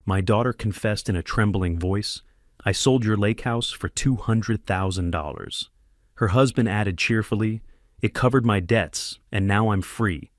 My daughter confessed in a trembling voice, "I sold your lake house for $200,000. Her husband added cheerfully, "It covered my debts, and now I'm free."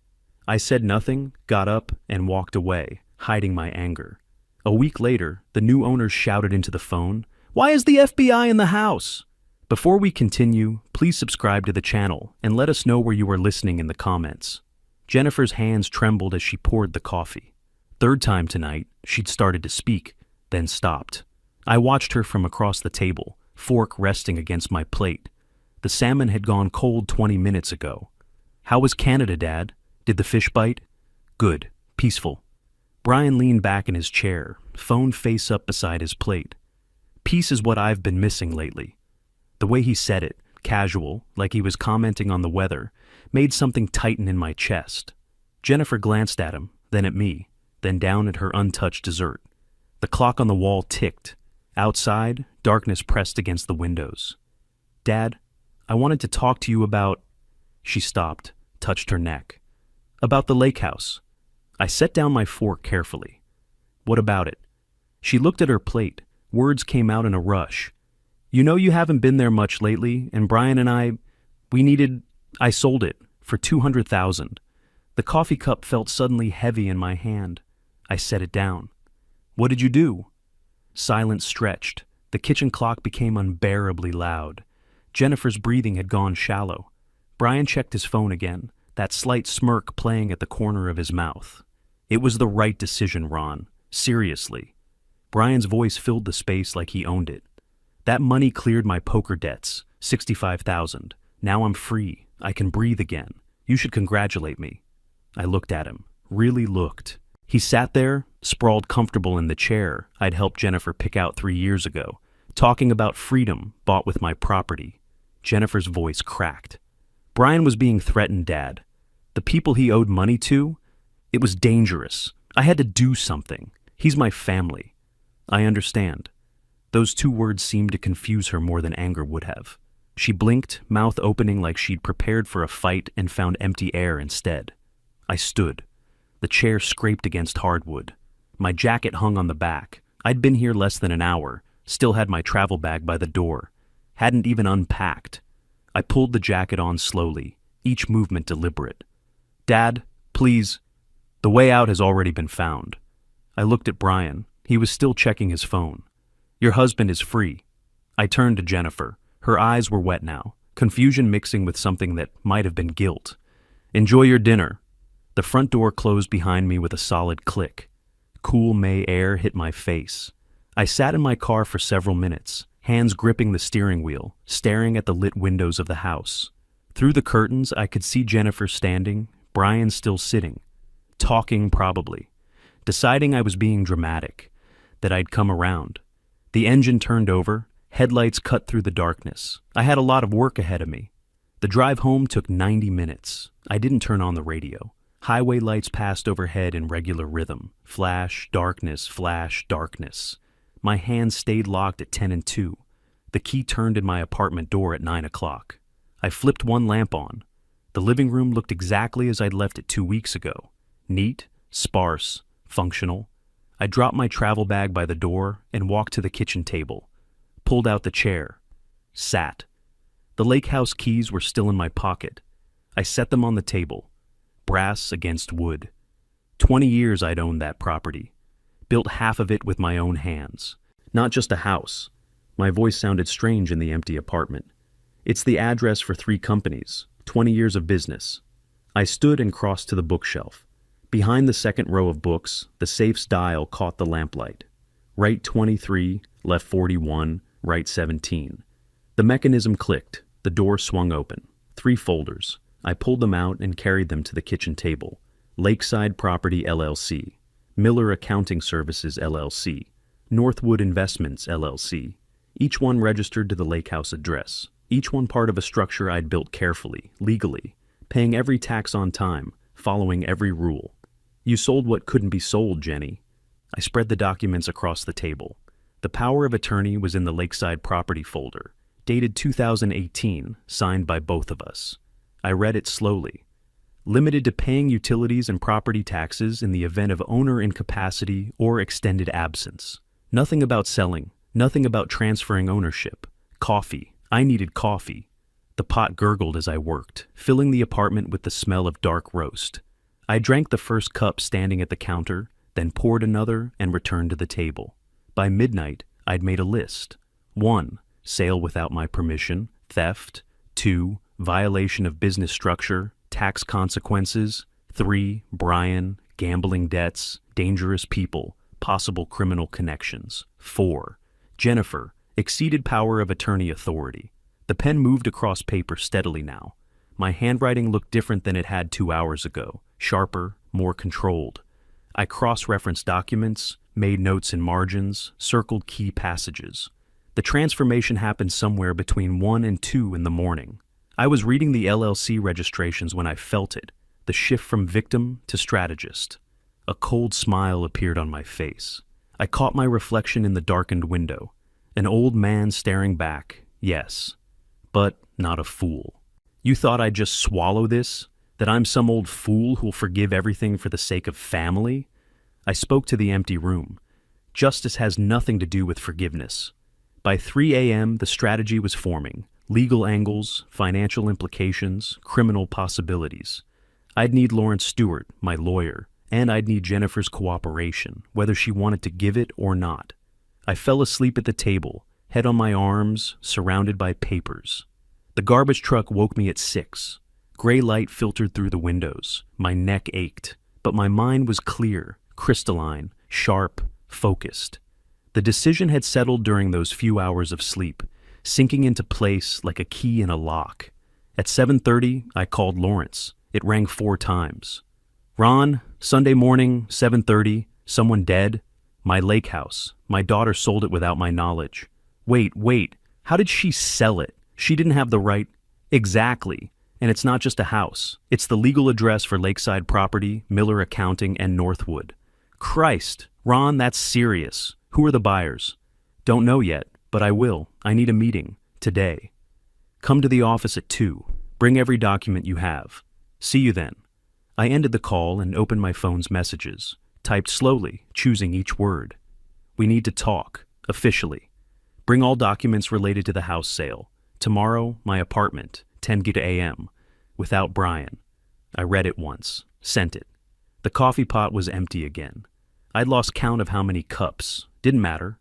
I said nothing, got up, and walked away, hiding my anger. A week later, the new owners shouted into the phone, "Why is the FBI in the house?" Before we continue, please subscribe to the channel and let us know where you are listening in the comments. Jennifer's hands trembled as she poured the coffee. Third time tonight, she'd started to speak, then stopped. I watched her from across the table, fork resting against my plate. The salmon had gone cold 20 minutes ago. "How was Canada, Dad? Did the fish bite?" "Good. Peaceful." Brian leaned back in his chair, phone face up beside his plate. "Peace is what I've been missing lately." The way he said it, casual, like he was commenting on the weather, made something tighten in my chest. Jennifer glanced at him, then at me, then down at her untouched dessert. The clock on the wall ticked. Outside, darkness pressed against the windows. "Dad, I wanted to talk to you about—" She stopped, touched her neck. "About the lake house." I set down my fork carefully. "What about it?" She looked at her plate. Words came out in a rush. "You know you haven't been there much lately, and Brian and I sold it for $200,000. The coffee cup felt suddenly heavy in my hand. I set it down. "What did you do?" Silence stretched. The kitchen clock became unbearably loud. Jennifer's breathing had gone shallow. Brian checked his phone again, that slight smirk playing at the corner of his mouth. "It was the right decision, Ron. Seriously." Brian's voice filled the space like he owned it. "That money cleared my poker debts, $65,000. Now I'm free. I can breathe again. You should congratulate me." I looked at him, really looked. He sat there, sprawled comfortable in the chair I'd helped Jennifer pick out 3 years ago, talking about freedom bought with my property. Jennifer's voice cracked. "Brian was being threatened, Dad. The people he owed money to? It was dangerous. I had to do something. He's my family." "I understand." Those 2 words seemed to confuse her more than anger would have. She blinked, mouth opening like she'd prepared for a fight and found empty air instead. I stood. The chair scraped against hardwood. My jacket hung on the back. I'd been here less than an hour, still had my travel bag by the door. Hadn't even unpacked. I pulled the jacket on slowly, each movement deliberate. "Dad, please." The way out has already been found. I looked at Brian. He was still checking his phone. "Your husband is free." I turned to Jennifer. Her eyes were wet now, confusion mixing with something that might have been guilt. "Enjoy your dinner." The front door closed behind me with a solid click. Cool May air hit my face. I sat in my car for several minutes, hands gripping the steering wheel, staring at the lit windows of the house. Through the curtains, I could see Jennifer standing, Brian still sitting. Talking, probably. Deciding I was being dramatic, that I'd come around. The engine turned over, headlights cut through the darkness. I had a lot of work ahead of me. The drive home took 90 minutes. I didn't turn on the radio. Highway lights passed overhead in regular rhythm. Flash, darkness, flash, darkness. My hands stayed locked at 10 and 2. The key turned in my apartment door at 9 o'clock. I flipped one lamp on. The living room looked exactly as I'd left it 2 weeks ago. Neat, sparse, functional. I dropped my travel bag by the door and walked to the kitchen table. Pulled out the chair. Sat. The lake house keys were still in my pocket. I set them on the table. Brass against wood. 20 years I'd owned that property. Built half of it with my own hands. Not just a house. My voice sounded strange in the empty apartment. It's the address for 3 companies, 20 years of business. I stood and crossed to the bookshelf. Behind the second row of books, the safe's dial caught the lamplight. Right 23, left 41, right 17. The mechanism clicked. The door swung open. 3 folders. I pulled them out and carried them to the kitchen table. Lakeside Property LLC, Miller Accounting Services LLC, Northwood Investments LLC, each one registered to the lake house address, each one part of a structure I'd built carefully, legally, paying every tax on time, following every rule. "You sold what couldn't be sold, Jenny." I spread the documents across the table. The power of attorney was in the Lakeside Property folder, dated 2018, signed by both of us. I read it slowly. limited to paying utilities and property taxes in the event of owner incapacity or extended absence. Nothing about selling, nothing about transferring ownership. Coffee. I needed coffee. The pot gurgled as I worked, filling the apartment with the smell of dark roast. I drank the first cup standing at the counter, then poured another and returned to the table. By midnight, I'd made a list. 1. Sale without my permission, theft. 2. Violation of business structure, tax consequences. 3. Brian, gambling debts, dangerous people, possible criminal connections. 4. Jennifer, exceeded power of attorney authority. The pen moved across paper steadily now. My handwriting looked different than it had 2 hours ago, sharper, more controlled. I cross-referenced documents, made notes in margins, circled key passages. The transformation happened somewhere between 1 and 2 in the morning. I was reading the LLC registrations when I felt it, the shift from victim to strategist. A cold smile appeared on my face. I caught my reflection in the darkened window. An old man staring back, yes, but not a fool. You thought I'd just swallow this? That I'm some old fool who'll forgive everything for the sake of family? I spoke to the empty room. Justice has nothing to do with forgiveness. By 3 a.m., the strategy was forming. Legal angles, financial implications, criminal possibilities. I'd need Lawrence Stewart, my lawyer, and I'd need Jennifer's cooperation, whether she wanted to give it or not. I fell asleep at the table, head on my arms, surrounded by papers. The garbage truck woke me at 6. Gray light filtered through the windows. My neck ached, but my mind was clear, crystalline, sharp, focused. The decision had settled during those few hours of sleep, sinking into place like a key in a lock. At 7:30, I called Lawrence. It rang 4 times. Ron, Sunday morning, 7:30, someone dead? My lake house. My daughter sold it without my knowledge. Wait, how did she sell it? She didn't have the right. Exactly. And it's not just a house. It's the legal address for Lakeside Property, Miller Accounting, and Northwood. Christ, Ron, that's serious. Who are the buyers? Don't know yet, but I will. I need a meeting. Today. Come to the office at 2. Bring every document you have. See you then. I ended the call and opened my phone's messages, typed slowly, choosing each word. We need to talk, officially. Bring all documents related to the house sale. Tomorrow, my apartment, 10 a.m., without Brian. I read it once, sent it. The coffee pot was empty again. I'd lost count of how many cups. Didn't matter.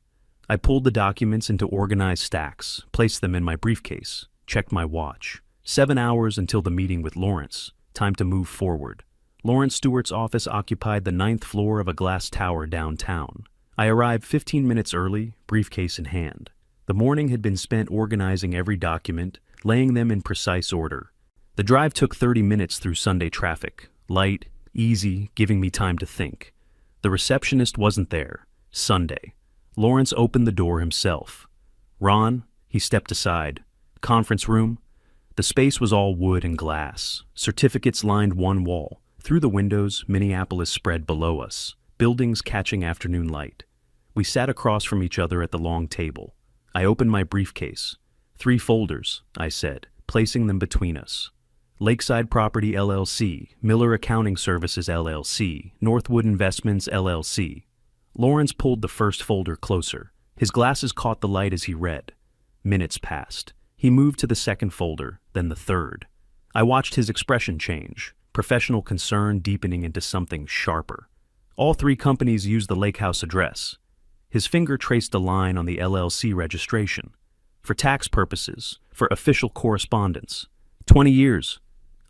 I pulled the documents into organized stacks, placed them in my briefcase, checked my watch. 7 hours until the meeting with Lawrence. Time to move forward. Lawrence Stewart's office occupied the 9th floor of a glass tower downtown. I arrived 15 minutes early, briefcase in hand. The morning had been spent organizing every document, laying them in precise order. The drive took 30 minutes through Sunday traffic, light, easy, giving me time to think. The receptionist wasn't there. Sunday. Lawrence opened the door himself. Ron, he stepped aside. Conference room. The space was all wood and glass. Certificates lined one wall. Through the windows, Minneapolis spread below us, buildings catching afternoon light. We sat across from each other at the long table. I opened my briefcase. 3 folders, I said, placing them between us. Lakeside Property LLC, Miller Accounting Services LLC, Northwood Investments LLC. Lawrence pulled the first folder closer. His glasses caught the light as he read. Minutes passed. He moved to the second folder, then the third. I watched his expression change, professional concern deepening into something sharper. All 3 companies used the lake house address. His finger traced a line on the LLC registration. For tax purposes, for official correspondence. 20 years.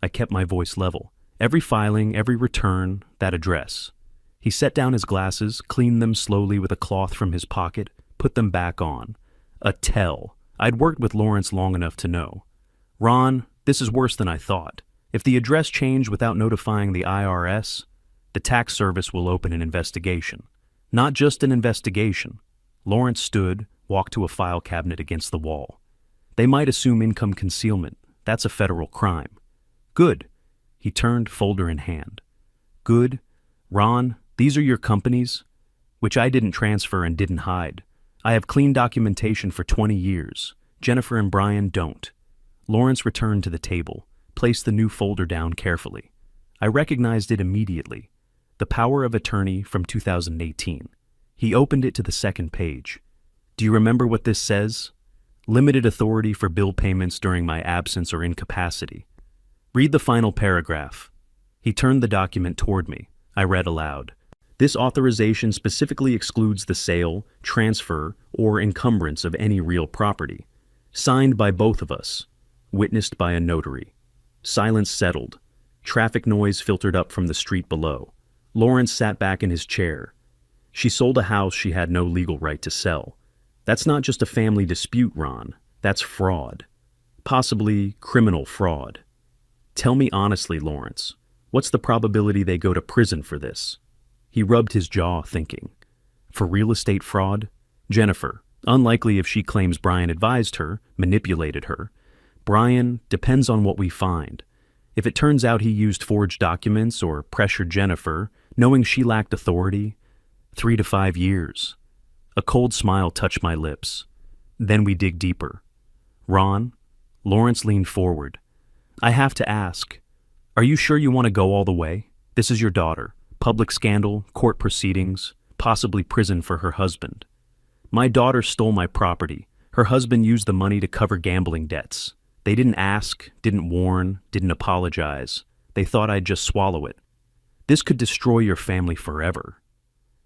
I kept my voice level. Every filing, every return, that address. He set down his glasses, cleaned them slowly with a cloth from his pocket, put them back on. A tell. I'd worked with Lawrence long enough to know. Ron, this is worse than I thought. If the address changed without notifying the IRS, the tax service will open an investigation. Not just an investigation. Lawrence stood, walked to a file cabinet against the wall. They might assume income concealment. That's a federal crime. Good. He turned, folder in hand. Good. Ron, these are your companies, which I didn't transfer and didn't hide. I have clean documentation for 20 years. Jennifer and Brian don't. Lawrence returned to the table, placed the new folder down carefully. I recognized it immediately. The Power of Attorney from 2018. He opened it to the second page. Do you remember what this says? Limited authority for bill payments during my absence or incapacity. Read the final paragraph. He turned the document toward me. I read aloud. This authorization specifically excludes the sale, transfer, or encumbrance of any real property. Signed by both of us. Witnessed by a notary. Silence settled. Traffic noise filtered up from the street below. Lawrence sat back in his chair. She sold a house she had no legal right to sell. That's not just a family dispute, Ron. That's fraud. Possibly criminal fraud. Tell me honestly, Lawrence, what's the probability they go to prison for this? He rubbed his jaw, thinking. For real estate fraud? Jennifer, unlikely if she claims Brian advised her, manipulated her. Brian, depends on what we find. If it turns out he used forged documents or pressured Jennifer, knowing she lacked authority, 3 to 5 years. A cold smile touched my lips. Then we dig deeper. Ron, Lawrence leaned forward. I have to ask, are you sure you want to go all the way? This is your daughter. Public scandal, court proceedings, possibly prison for her husband. My daughter stole my property. Her husband used the money to cover gambling debts. They didn't ask, didn't warn, didn't apologize. They thought I'd just swallow it. This could destroy your family forever.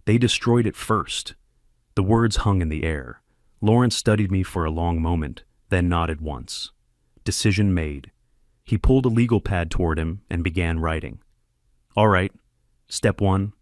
They destroyed it first. The words hung in the air. Lawrence studied me for a long moment, then nodded once. Decision made. He pulled a legal pad toward him and began writing. All right. Step 1.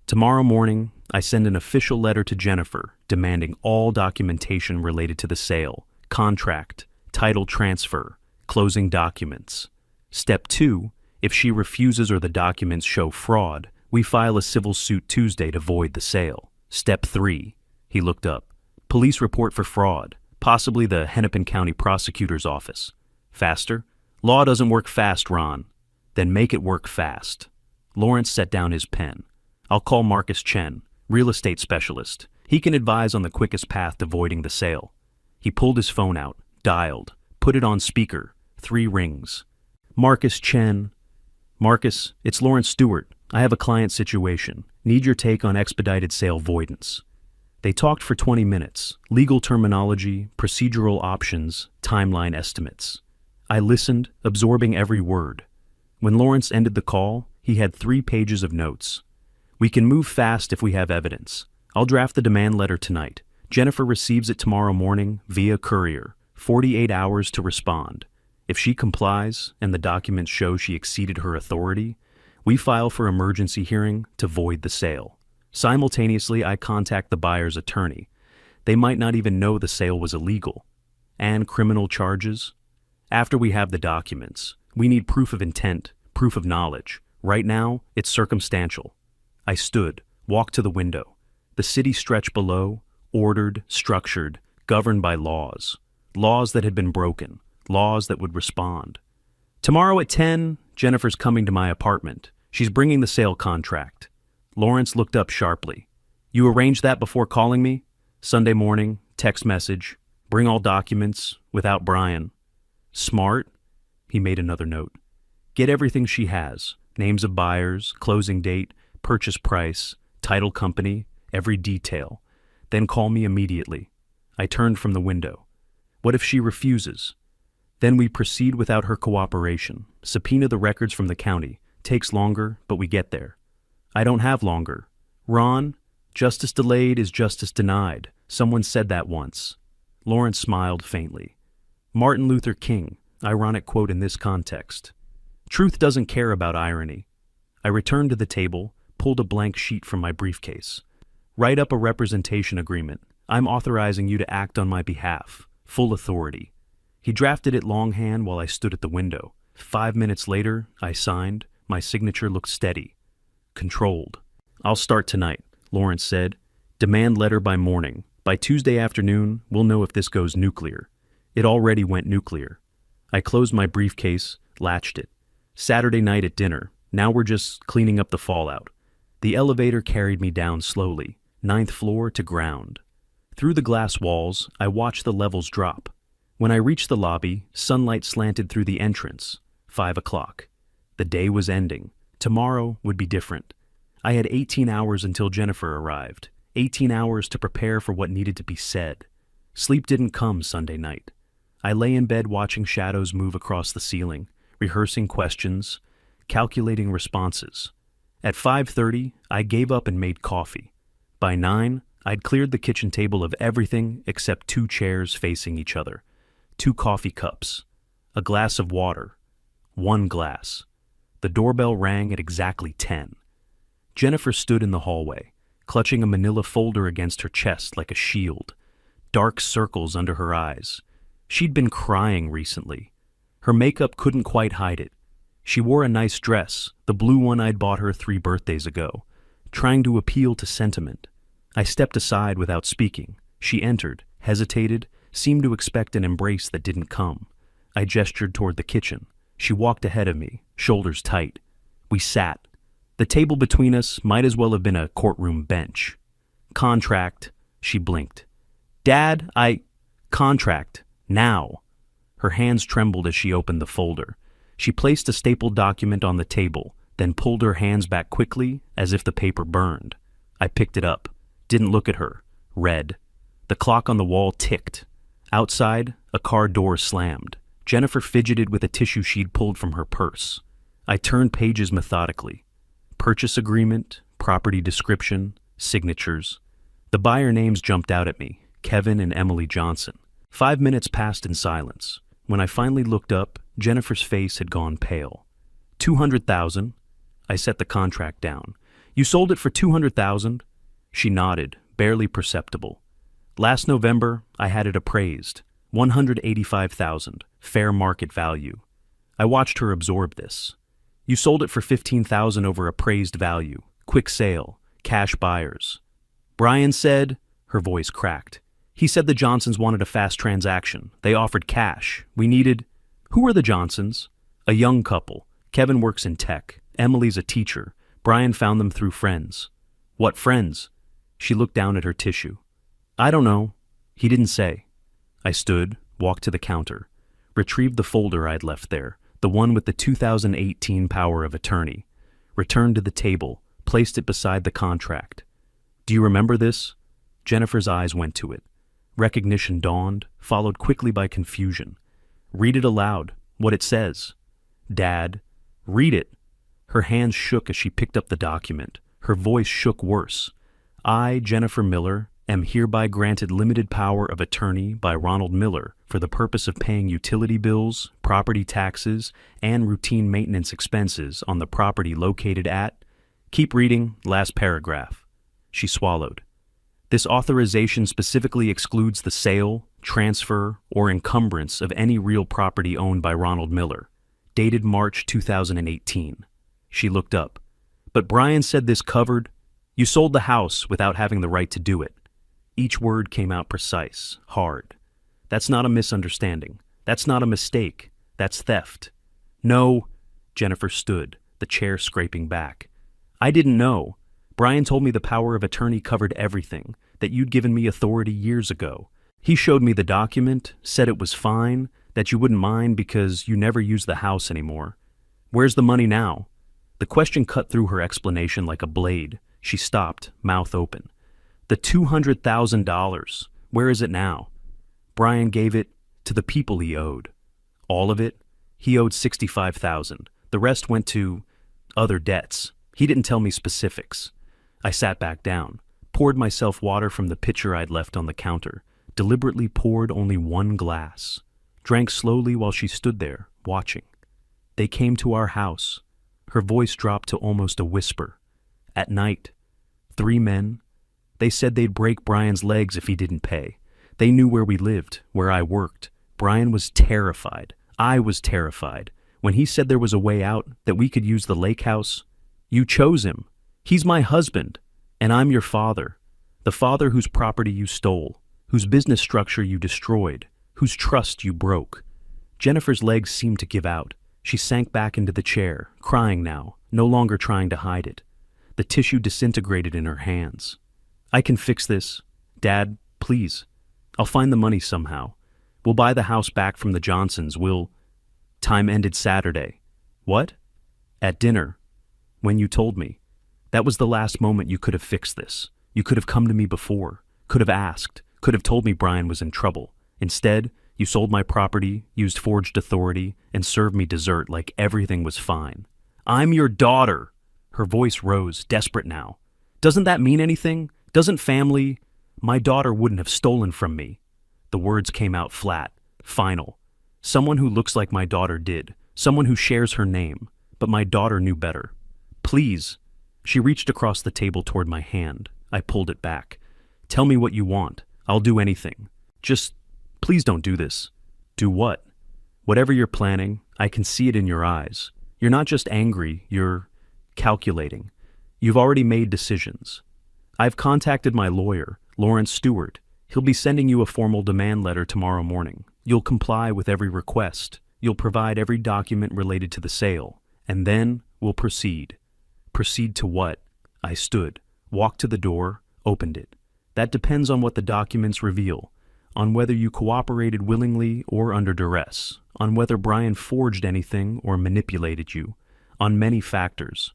Tomorrow morning, I send an official letter to Jennifer demanding all documentation related to the sale, contract, title transfer, closing documents. Step 2. If she refuses or the documents show fraud, we file a civil suit Tuesday to void the sale. Step 3. He looked up. Police report for fraud, possibly the Hennepin County Prosecutor's Office. Faster? Law doesn't work fast, Ron. Then make it work fast. Lawrence set down his pen. I'll call Marcus Chen, real estate specialist. He can advise on the quickest path to voiding the sale. He pulled his phone out, dialed, put it on speaker. 3 rings. Marcus Chen. Marcus, it's Lawrence Stewart. I have a client situation. Need your take on expedited sale avoidance. They talked for 20 minutes. Legal terminology, procedural options, timeline estimates. I listened, absorbing every word. When Lawrence ended the call, he had 3 pages of notes. We can move fast if we have evidence. I'll draft the demand letter tonight. Jennifer receives it tomorrow morning via courier. 48 hours to respond. If she complies and the documents show she exceeded her authority, we file for emergency hearing to void the sale. Simultaneously, I contact the buyer's attorney. They might not even know the sale was illegal. And criminal charges? After we have the documents, we need proof of intent, proof of knowledge. Right now, it's circumstantial. I stood, walked to the window. The city stretched below, ordered, structured, governed by laws. Laws that had been broken. Laws that would respond. Tomorrow at 10, Jennifer's coming to my apartment. She's bringing the sale contract. Lawrence looked up sharply. You arranged that before calling me? Sunday morning, text message. Bring all documents, without Brian. Smart. He made another note. Get everything she has. Names of buyers, closing date, purchase price, title company, every detail. Then call me immediately. I turned from the window. What if she refuses? Then we proceed without her cooperation. Subpoena the records from the county. Takes longer, but we get there. I don't have longer. Ron, justice delayed is justice denied. Someone said that once. Lawrence smiled faintly. Martin Luther King, ironic quote in this context. Truth doesn't care about irony. I returned to the table, pulled a blank sheet from my briefcase. Write up a representation agreement. I'm authorizing you to act on my behalf. Full authority. He drafted it longhand while I stood at the window. 5 minutes later, I signed. My signature looked steady. Controlled. I'll start tonight, Lawrence said. Demand letter by morning. By Tuesday afternoon, we'll know if this goes nuclear. It already went nuclear. I closed my briefcase, latched it. Saturday night at dinner. Now we're just cleaning up the fallout. The elevator carried me down slowly, 9th floor to ground. Through the glass walls, I watched the levels drop. When I reached the lobby, sunlight slanted through the entrance. 5 o'clock. The day was ending. Tomorrow would be different. I had 18 hours until Jennifer arrived, 18 hours to prepare for what needed to be said. Sleep didn't come Sunday night. I lay in bed watching shadows move across the ceiling, rehearsing questions, calculating responses. At 5:30, I gave up and made coffee. By 9, I'd cleared the kitchen table of everything except 2 chairs facing each other, 2 coffee cups, a glass of water, 1 glass. The doorbell rang at exactly 10. Jennifer stood in the hallway, clutching a manila folder against her chest like a shield, dark circles under her eyes. She'd been crying recently. Her makeup couldn't quite hide it. She wore a nice dress, the blue one I'd bought her 3 birthdays ago, trying to appeal to sentiment. I stepped aside without speaking. She entered, hesitated, seemed to expect an embrace that didn't come. I gestured toward the kitchen. She walked ahead of me, shoulders tight. We sat. The table between us might as well have been a courtroom bench. Contract, she blinked. Dad, contract, now. Her hands trembled as she opened the folder. She placed a stapled document on the table, then pulled her hands back quickly as if the paper burned. I picked it up, didn't look at her, read. The clock on the wall ticked. Outside, a car door slammed. Jennifer fidgeted with a tissue she'd pulled from her purse. I turned pages methodically. Purchase agreement, property description, signatures. The buyer names jumped out at me, Kevin and Emily Johnson. 5 minutes passed in silence. When I finally looked up, Jennifer's face had gone pale. $200,000. I set the contract down. You sold it for $200,000? She nodded, barely perceptible. Last November, I had it appraised. $185,000, fair market value. I watched her absorb this. You sold it for $15,000 over appraised value. Quick sale, cash buyers. Brian said, her voice cracked. He said the Johnsons wanted a fast transaction. They offered cash. We needed... Who are the Johnsons? A young couple. Kevin works in tech. Emily's a teacher. Brian found them through friends. What friends? She looked down at her tissue. I don't know. He didn't say. I stood, walked to the counter, retrieved the folder I'd left there, the one with the 2018 power of attorney, returned to the table, placed it beside the contract. Do you remember this? Jennifer's eyes went to it. Recognition dawned, followed quickly by confusion. Read it aloud, what it says. Dad, read it. Her hands shook as she picked up the document. Her voice shook worse. I, Jennifer Miller, am hereby granted limited power of attorney by Ronald Miller for the purpose of paying utility bills, property taxes, and routine maintenance expenses on the property located at... Keep reading, last paragraph. She swallowed. This authorization specifically excludes the sale, transfer, or encumbrance of any real property owned by Ronald Miller. Dated March 2018. She looked up. But Brian said this covered... You sold the house without having the right to do it. Each word came out precise, hard. That's not a misunderstanding. That's not a mistake. That's theft. No, Jennifer stood, the chair scraping back. I didn't know. Brian told me the power of attorney covered everything, that you'd given me authority years ago. He showed me the document, said it was fine, that you wouldn't mind because you never use the house anymore. Where's the money now? The question cut through her explanation like a blade. She stopped, mouth open. The $200,000. Where is it now? Brian gave it to the people he owed. All of it? He owed $65,000. The rest went to other debts. He didn't tell me specifics. I sat back down, poured myself water from the pitcher I'd left on the counter, deliberately poured only 1 glass, drank slowly while she stood there, watching. They came to our house. Her voice dropped to almost a whisper. At night, 3 men. They said they'd break Brian's legs if he didn't pay. They knew where we lived, where I worked. Brian was terrified. I was terrified. When he said there was a way out, that we could use the lake house, you chose him. He's my husband, and I'm your father. The father whose property you stole, whose business structure you destroyed, whose trust you broke. Jennifer's legs seemed to give out. She sank back into the chair, crying now, no longer trying to hide it. The tissue disintegrated in her hands. I can fix this. Dad, please. I'll find the money somehow. We'll buy the house back from the Johnsons. Time ended Saturday. What? At dinner. When you told me. That was the last moment you could have fixed this. You could have come to me before, could have asked, could have told me Brian was in trouble. Instead, you sold my property, used forged authority, and served me dessert like everything was fine. I'm your daughter. Her voice rose, desperate now. Doesn't that mean anything? Doesn't family? My daughter wouldn't have stolen from me. The words came out flat, final. Someone who looks like my daughter did. Someone who shares her name. But my daughter knew better. Please. She reached across the table toward my hand. I pulled it back. Tell me what you want. I'll do anything. Just, please don't do this. Do what? Whatever you're planning, I can see it in your eyes. You're not just angry, you're calculating. You've already made decisions. I've contacted my lawyer, Lawrence Stewart. He'll be sending you a formal demand letter tomorrow morning. You'll comply with every request. You'll provide every document related to the sale. And then we'll proceed. Proceed to what? I stood, walked to the door, opened it. That depends on what the documents reveal, on whether you cooperated willingly or under duress, on whether Brian forged anything or manipulated you, on many factors.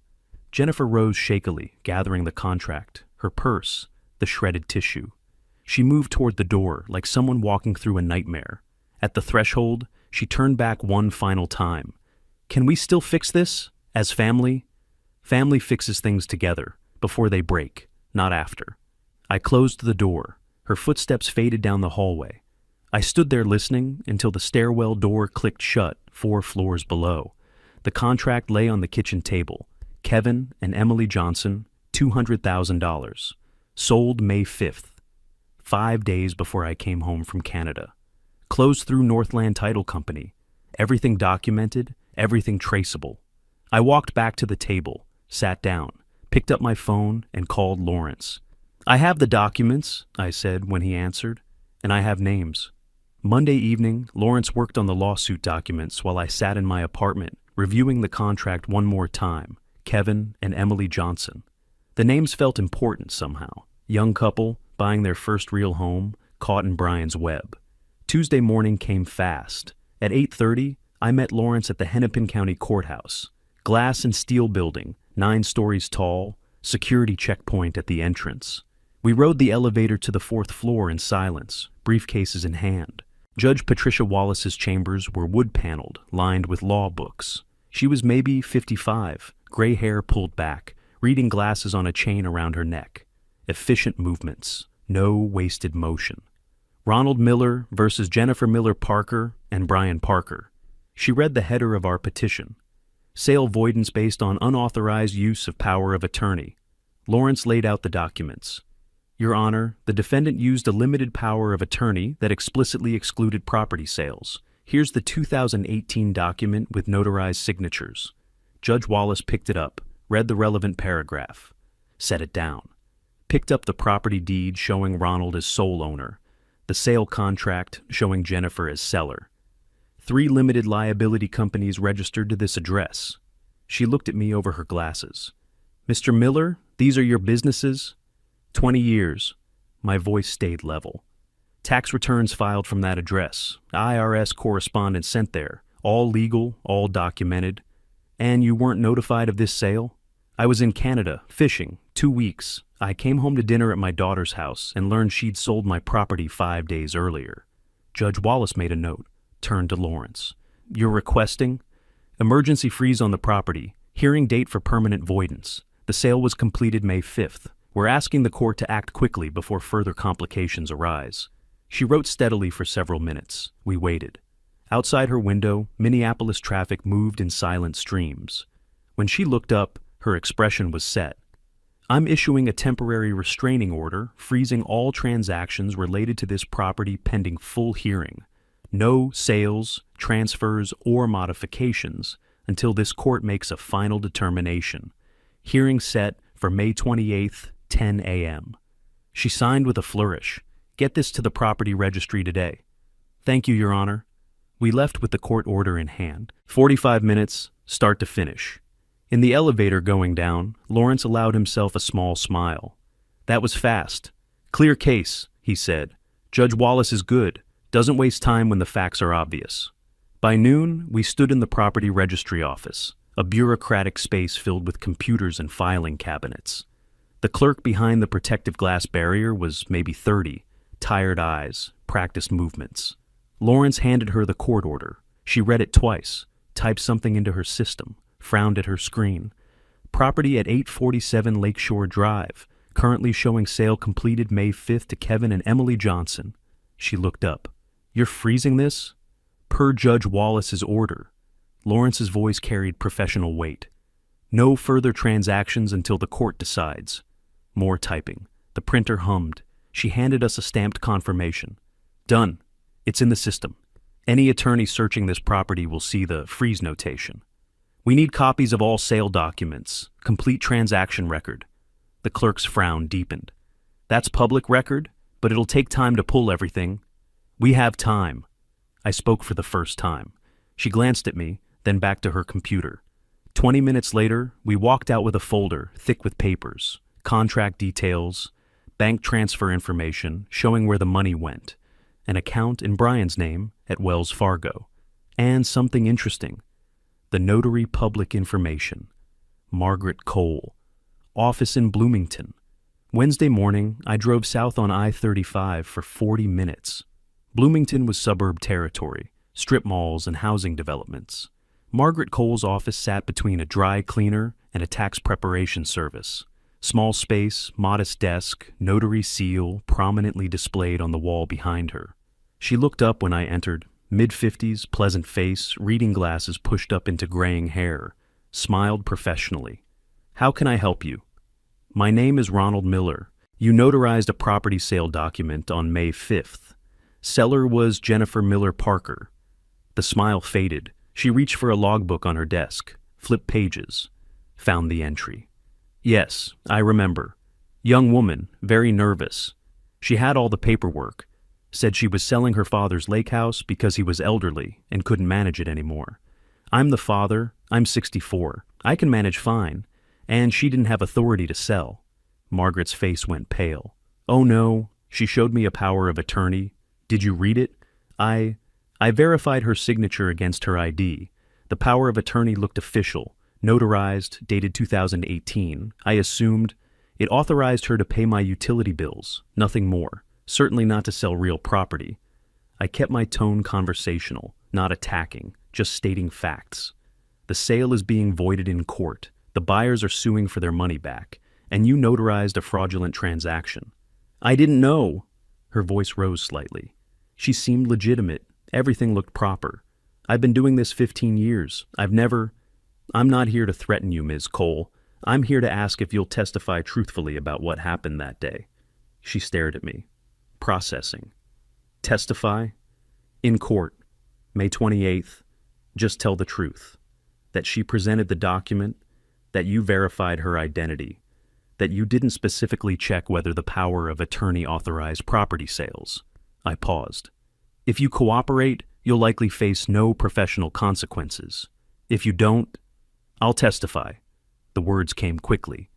Jennifer rose shakily, gathering the contract, her purse, the shredded tissue. She moved toward the door like someone walking through a nightmare. At the threshold, she turned back one final time. Can we still fix this? As family? Family fixes things together, before they break, not after. I closed the door. Her footsteps faded down the hallway. I stood there listening until the stairwell door clicked shut 4 floors below. The contract lay on the kitchen table. Kevin and Emily Johnson, $200,000. Sold May 5th. 5 days before I came home from Canada. Closed through Northland Title Company. Everything documented, everything traceable. I walked back to the table, sat down, picked up my phone, and called Lawrence. I have the documents, I said when he answered, and I have names. Monday evening, Lawrence worked on the lawsuit documents while I sat in my apartment, reviewing the contract one more time. Kevin and Emily Johnson. The names felt important somehow. Young couple, buying their first real home, caught in Brian's web. Tuesday morning came fast. At 8:30, I met Lawrence at the Hennepin County Courthouse. Glass and steel building, 9 stories tall, security checkpoint at the entrance. We rode the elevator to the 4th floor in silence, briefcases in hand. Judge Patricia Wallace's chambers were wood-paneled, lined with law books. She was maybe 55, gray hair pulled back, reading glasses on a chain around her neck. Efficient movements, no wasted motion. Ronald Miller versus Jennifer Miller Parker and Brian Parker. She read the header of our petition. Sale voidance based on unauthorized use of power of attorney. Lawrence laid out the documents. Your Honor, the defendant used a limited power of attorney that explicitly excluded property sales. Here's the 2018 document with notarized signatures. Judge Wallace picked it up, read the relevant paragraph, set it down. Picked up the property deed showing Ronald as sole owner, the sale contract showing Jennifer as seller. 3 limited liability companies registered to this address. She looked at me over her glasses. Mr. Miller, these are your businesses? 20 years. My voice stayed level. Tax returns filed from that address. IRS correspondence sent there. All legal, all documented. And you weren't notified of this sale? I was in Canada, fishing, 2 weeks. I came home to dinner at my daughter's house and learned she'd sold my property 5 days earlier. Judge Wallace made a note, turned to Lawrence. You're requesting? Emergency freeze on the property. Hearing date for permanent voidance. The sale was completed May 5th. We're asking the court to act quickly before further complications arise. She wrote steadily for several minutes. We waited. Outside her window, Minneapolis traffic moved in silent streams. When she looked up, her expression was set. I'm issuing a temporary restraining order, freezing all transactions related to this property pending full hearing. No sales, transfers, or modifications until this court makes a final determination. Hearing set for May 28th, 10 a.m. She signed with a flourish. Get this to the property registry today. Thank you, Your Honor. We left with the court order in hand. 45 minutes, start to finish. In the elevator going down, Lawrence allowed himself a small smile. That was fast. Clear case, he said. Judge Wallace is good. Doesn't waste time when the facts are obvious. By noon, we stood in the property registry office. a bureaucratic space filled with computers and filing cabinets. The clerk behind the protective glass barrier was maybe 30, tired eyes, practiced movements. Lawrence handed her the court order. She read it twice, typed something into her system, frowned at her screen. Property at 847 Lakeshore Drive, currently showing sale completed May 5th to Kevin and Emily Johnson. She looked up. "You're freezing this?" "Per Judge Wallace's order." Lawrence's voice carried professional weight. "No further transactions until the court decides." More typing. The printer hummed. She handed us a stamped confirmation. "Done. It's in the system. Any attorney searching this property will see the freeze notation. We need copies of all sale documents, complete transaction record." The clerk's frown deepened. "That's public record, but it'll take time to pull everything." "We have time." I spoke for the first time. She glanced at me, then back to her computer. 20 minutes later, we walked out with a folder thick with papers, contract details, bank transfer information showing where the money went, an account in Brian's name at Wells Fargo, and something interesting. The notary public information. Margaret Cole. Office in Bloomington. Wednesday morning, I drove south on I-35 for 40 minutes. Bloomington was suburb territory, strip malls and housing developments. Margaret Cole's office sat between a dry cleaner and a tax preparation service. Small space, modest desk, notary seal prominently displayed on the wall behind her. She looked up when I entered, mid-50s, pleasant face, reading glasses pushed up into graying hair, smiled professionally. "How can I help you?" "My name is Ronald Miller. You notarized a property sale document on May 5th. Seller was Jennifer Miller Parker." The smile faded. She reached for a logbook on her desk, flipped pages, found the entry. "Yes, I remember. Young woman, very nervous. She had all the paperwork. Said she was selling her father's lake house because he was elderly and couldn't manage it anymore. I'm the father. I'm 64. I can manage fine. And she didn't have authority to sell." Margaret's face went pale. "Oh no, she showed me a power of attorney. Did you read it? I verified her signature against her ID. The power of attorney looked official, notarized, dated 2018. I assumed it authorized her to pay my utility bills, nothing more. Certainly not to sell real property." I kept my tone conversational, not attacking, just stating facts. "The sale is being voided in court. The buyers are suing for their money back, and you notarized a fraudulent transaction." "I didn't know." Her voice rose slightly. She seemed legitimate. Everything looked proper. "I've been doing this 15 years. I'm not here to threaten you, Ms. Cole. I'm here to ask if you'll testify truthfully about what happened that day." She stared at me. Processing. "Testify?" "In court. May 28th. Just tell the truth. That she presented the document, that you verified her identity, that you didn't specifically check whether the power of attorney authorized property sales." I paused. "If you cooperate, you'll likely face no professional consequences. If you don't, I'll testify." The words came quickly.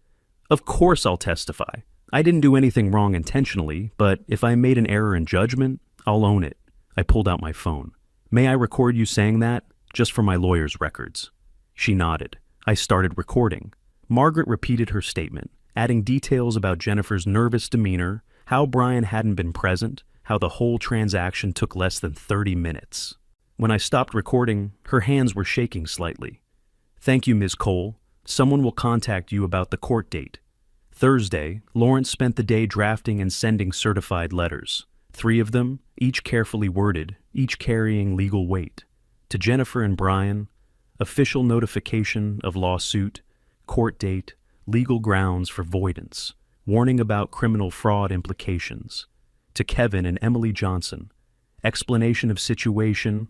"Of course I'll testify. I didn't do anything wrong intentionally, but if I made an error in judgment, I'll own it." I pulled out my phone. "May I record you saying that, just for my lawyer's records?" She nodded. I started recording. Margaret repeated her statement, adding details about Jennifer's nervous demeanor, how Brian hadn't been present, how the whole transaction took less than 30 minutes. When I stopped recording, her hands were shaking slightly. "Thank you, Ms. Cole. Someone will contact you about the court date." Thursday, Lawrence spent the day drafting and sending certified letters. 3 of them, each carefully worded, each carrying legal weight. To Jennifer and Brian, official notification of lawsuit, court date, legal grounds for voidance, warning about criminal fraud implications. To Kevin and Emily Johnson, explanation of situation,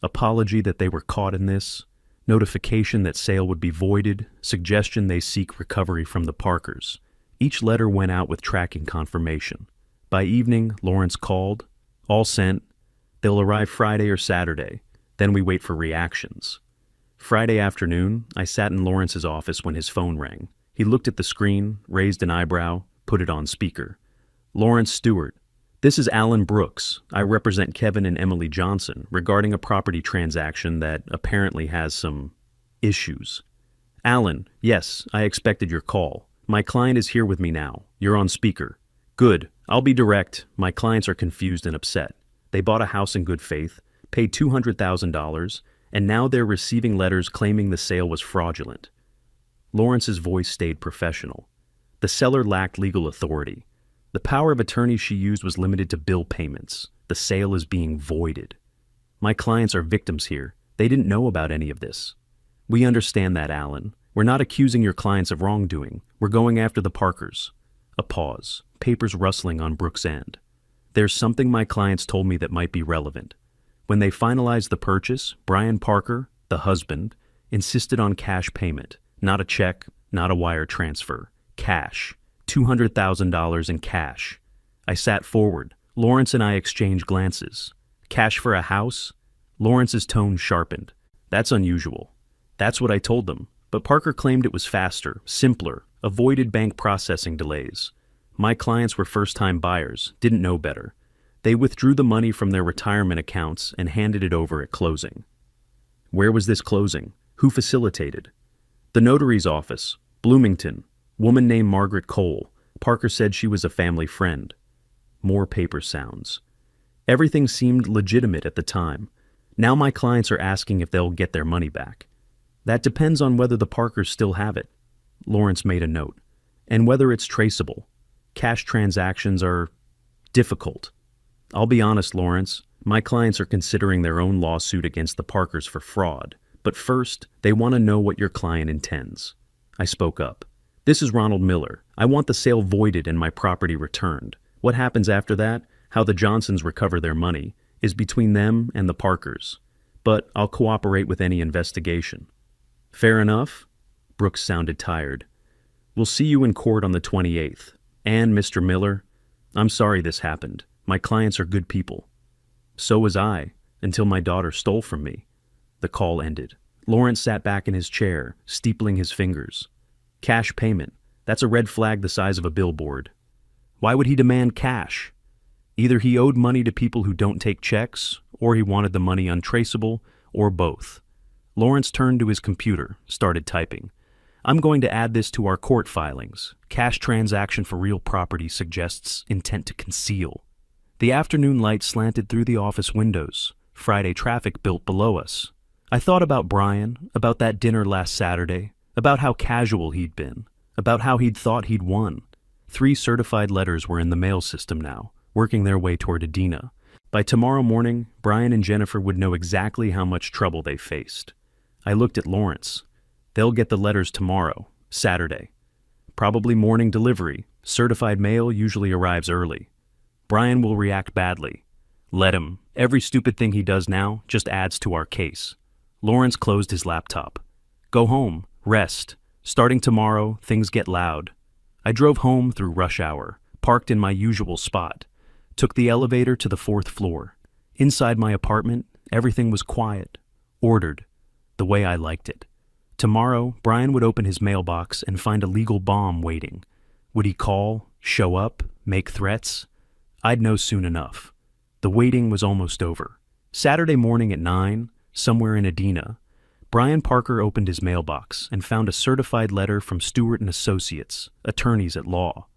apology that they were caught in this, notification that sale would be voided, suggestion they seek recovery from the Parkers. Each letter went out with tracking confirmation. By evening, Lawrence called. "All sent. They'll arrive Friday or Saturday. Then we wait for reactions." Friday afternoon, I sat in Lawrence's office when his phone rang. He looked at the screen, raised an eyebrow, put it on speaker. "Lawrence Stewart. This is Alan Brooks. I represent Kevin and Emily Johnson regarding a property transaction that apparently has some issues." Alan, yes, I expected your call. My client is here with me now. You're on speaker. Good. I'll be direct. My clients are confused and upset. They bought a house in good faith, paid $200,000, and now they're receiving letters claiming the sale was fraudulent. Lawrence's voice stayed professional. The seller lacked legal authority. The power of attorney she used was limited to bill payments. The sale is being voided. My clients are victims here. They didn't know about any of this. We understand that, Alan. We're not accusing your clients of wrongdoing. We're going after the Parkers. A pause, papers rustling on Brooke's end. There's something my clients told me that might be relevant. When they finalized the purchase, Brian Parker, the husband, insisted on cash payment, not a check, not a wire transfer. Cash. $200,000 in cash. I sat forward. Lawrence and I exchanged glances. Cash for a house? Lawrence's tone sharpened. That's unusual. That's what I told them. But Parker claimed it was faster, simpler, avoided bank processing delays. My clients were first-time buyers, didn't know better. They withdrew the money from their retirement accounts and handed it over at closing. Where was this closing? Who facilitated? The notary's office. Bloomington. Woman named Margaret Cole. Parker said she was a family friend. More paper sounds. Everything seemed legitimate at the time. Now my clients are asking if they'll get their money back. That depends on whether the Parkers still have it. Lawrence made a note. And whether it's traceable. Cash transactions are difficult. I'll be honest, Lawrence. My clients are considering their own lawsuit against the Parkers for fraud. But first, they want to know what your client intends. I spoke up. This is Ronald Miller. I want the sale voided and my property returned. What happens after that, how the Johnsons recover their money, is between them and the Parkers. But I'll cooperate with any investigation. Fair enough? Brooks sounded tired. We'll see you in court on the 28th. And, Mr. Miller, I'm sorry this happened. My clients are good people. So was I, until my daughter stole from me. The call ended. Lawrence sat back in his chair, steepling his fingers. Cash payment. That's a red flag the size of a billboard. Why would he demand cash? Either he owed money to people who don't take checks, or he wanted the money untraceable, or both. Lawrence turned to his computer, started typing. I'm going to add this to our court filings. Cash transaction for real property suggests intent to conceal. The afternoon light slanted through the office windows. Friday traffic built below us. I thought about Brian, about that dinner last Saturday, about how casual he'd been, about how he'd thought he'd won. 3 certified letters were in the mail system now, working their way toward Adina. By tomorrow morning, Brian and Jennifer would know exactly how much trouble they faced. I looked at Lawrence. They'll get the letters tomorrow, Saturday. Probably morning delivery. Certified mail usually arrives early. Brian will react badly. Let him. Every stupid thing he does now just adds to our case. Lawrence closed his laptop. Go home. Rest. Starting tomorrow, things get loud. I drove home through rush hour, parked in my usual spot, took the elevator to the 4th floor. Inside my apartment, everything was quiet, ordered, the way I liked it. Tomorrow, Brian would open his mailbox and find a legal bomb waiting. Would he call, show up, make threats? I'd know soon enough. The waiting was almost over. Saturday morning at 9, somewhere in Adina, Brian Parker opened his mailbox and found a certified letter from Stewart & Associates, attorneys at law.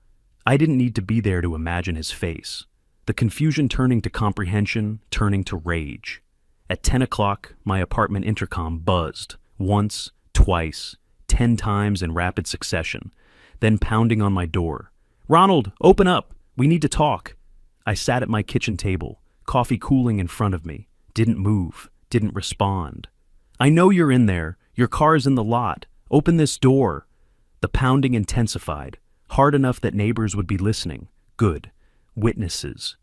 I didn't need to be there to imagine his face. The confusion turning to comprehension, turning to rage. At 10 o'clock, my apartment intercom buzzed, once, twice, 10 times in rapid succession, then pounding on my door. Ronald, open up! We need to talk. I sat at my kitchen table, coffee cooling in front of me, didn't move, didn't respond. I know you're in there. Your car's in the lot. Open this door. The pounding intensified, hard enough that neighbors would be listening. Good. Witnesses.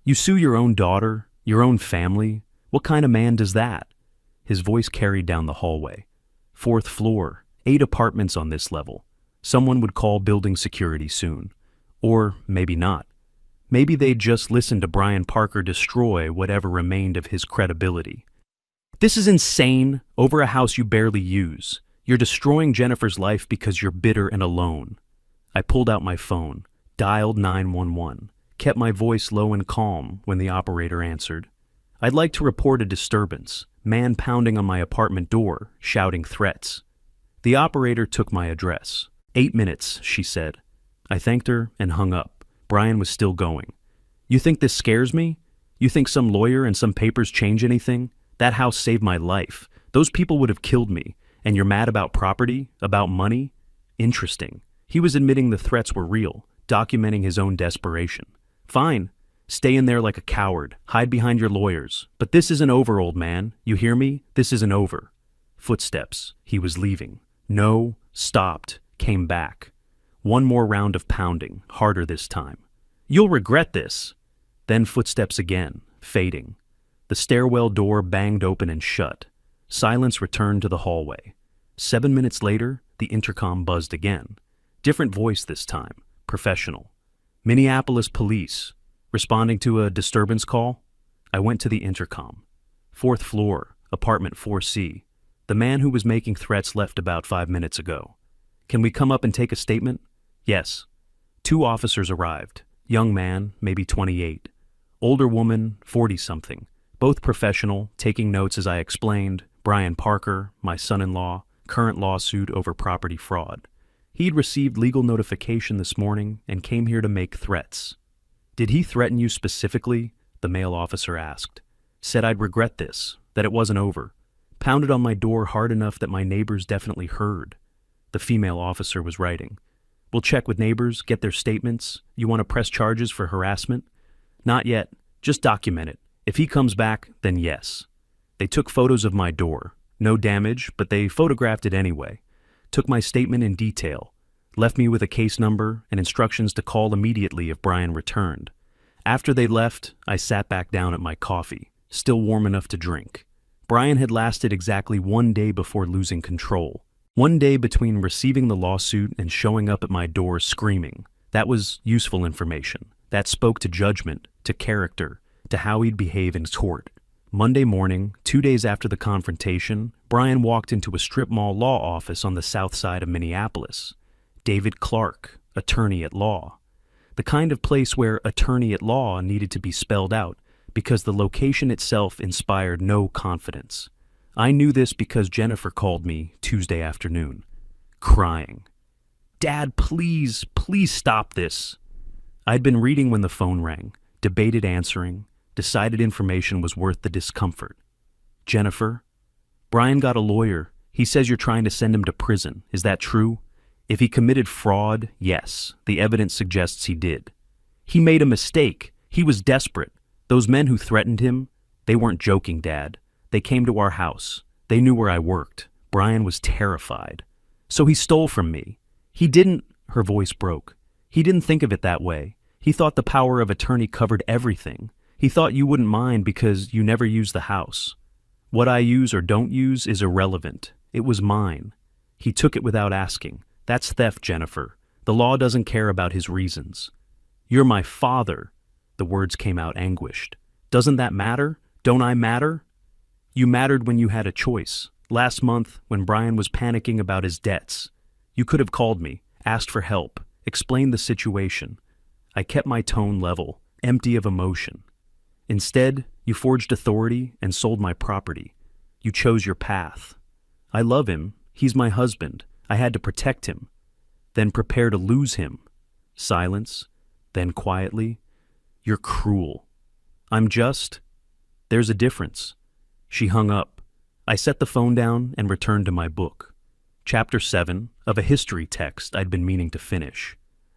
You sue your own daughter, your own family. What kind of man does that? His voice carried down the hallway. 4th floor, 8 apartments on this level. Someone would call building security soon. Or maybe not. Maybe they'd just listen to Brian Parker destroy whatever remained of his credibility. This is insane, over a house you barely use. You're destroying Jennifer's life because you're bitter and alone. I pulled out my phone, dialed 911, kept my voice low and calm when the operator answered. I'd like to report a disturbance, man pounding on my apartment door, shouting threats. The operator took my address. 8 minutes, she said. I thanked her and hung up. Brian was still going. You think this scares me? You think some lawyer and some papers change anything? That house saved my life. Those people would have killed me. And you're mad about property? About money? Interesting. He was admitting the threats were real, documenting his own desperation. Fine. Stay in there like a coward. Hide behind your lawyers. But this isn't over, old man. You hear me? This isn't over. Footsteps. He was leaving. No. Stopped. Came back. One more round of pounding, harder this time. You'll regret this. Then footsteps again, fading. The stairwell door banged open and shut. Silence returned to the hallway. 7 minutes later, the intercom buzzed again. Different voice this time, professional. Minneapolis police. Responding to a disturbance call? I went to the intercom. 4th floor, apartment 4C. The man who was making threats left about 5 minutes ago. Can we come up and take a statement? Yes. 2 officers arrived. Young man, maybe 28. Older woman, 40-something. Both professional, taking notes as I explained. Brian Parker, my son-in-law, current lawsuit over property fraud. He'd received legal notification this morning and came here to make threats. Did he threaten you specifically? The male officer asked. Said I'd regret this, that it wasn't over. Pounded on my door hard enough that my neighbors definitely heard. The female officer was writing. We'll check with neighbors, get their statements. You want to press charges for harassment? Not yet. Just document it. If he comes back, then yes. They took photos of my door. No damage, but they photographed it anyway. Took my statement in detail. Left me with a case number and instructions to call immediately if Brian returned. After they left, I sat back down at my coffee, still warm enough to drink. Brian had lasted exactly 1 day before losing control. 1 day between receiving the lawsuit and showing up at my door screaming. That was useful information. That spoke to judgment, to character, to how he'd behave in court. Monday morning, 2 days after the confrontation, Brian walked into a strip mall law office on the south side of Minneapolis. David Clark, attorney at law. The kind of place where attorney at law needed to be spelled out because the location itself inspired no confidence. I knew this because Jennifer called me Tuesday afternoon, crying. Dad, please, please stop this. I'd been reading when the phone rang, debated answering, decided information was worth the discomfort. Jennifer, Brian got a lawyer. He says you're trying to send him to prison. Is that true? If he committed fraud, yes. The evidence suggests he did. He made a mistake. He was desperate. Those men who threatened him, they weren't joking, Dad. They came to our house. They knew where I worked. Brian was terrified. So he stole from me. He didn't, her voice broke. He didn't think of it that way. He thought the power of attorney covered everything. He thought you wouldn't mind because you never use the house. What I use or don't use is irrelevant. It was mine. He took it without asking. That's theft, Jennifer. The law doesn't care about his reasons. You're my father. The words came out anguished. Doesn't that matter? Don't I matter? You mattered when you had a choice. Last month, when Brian was panicking about his debts. You could have called me, asked for help, explained the situation. I kept my tone level, empty of emotion. Instead, you forged authority and sold my property. You chose your path. I love him. He's my husband. I had to protect him. Then prepare to lose him. Silence. Then quietly. You're cruel. I'm just. There's a difference. She hung up. I set the phone down and returned to my book. Chapter 7 of a history text I'd been meaning to finish.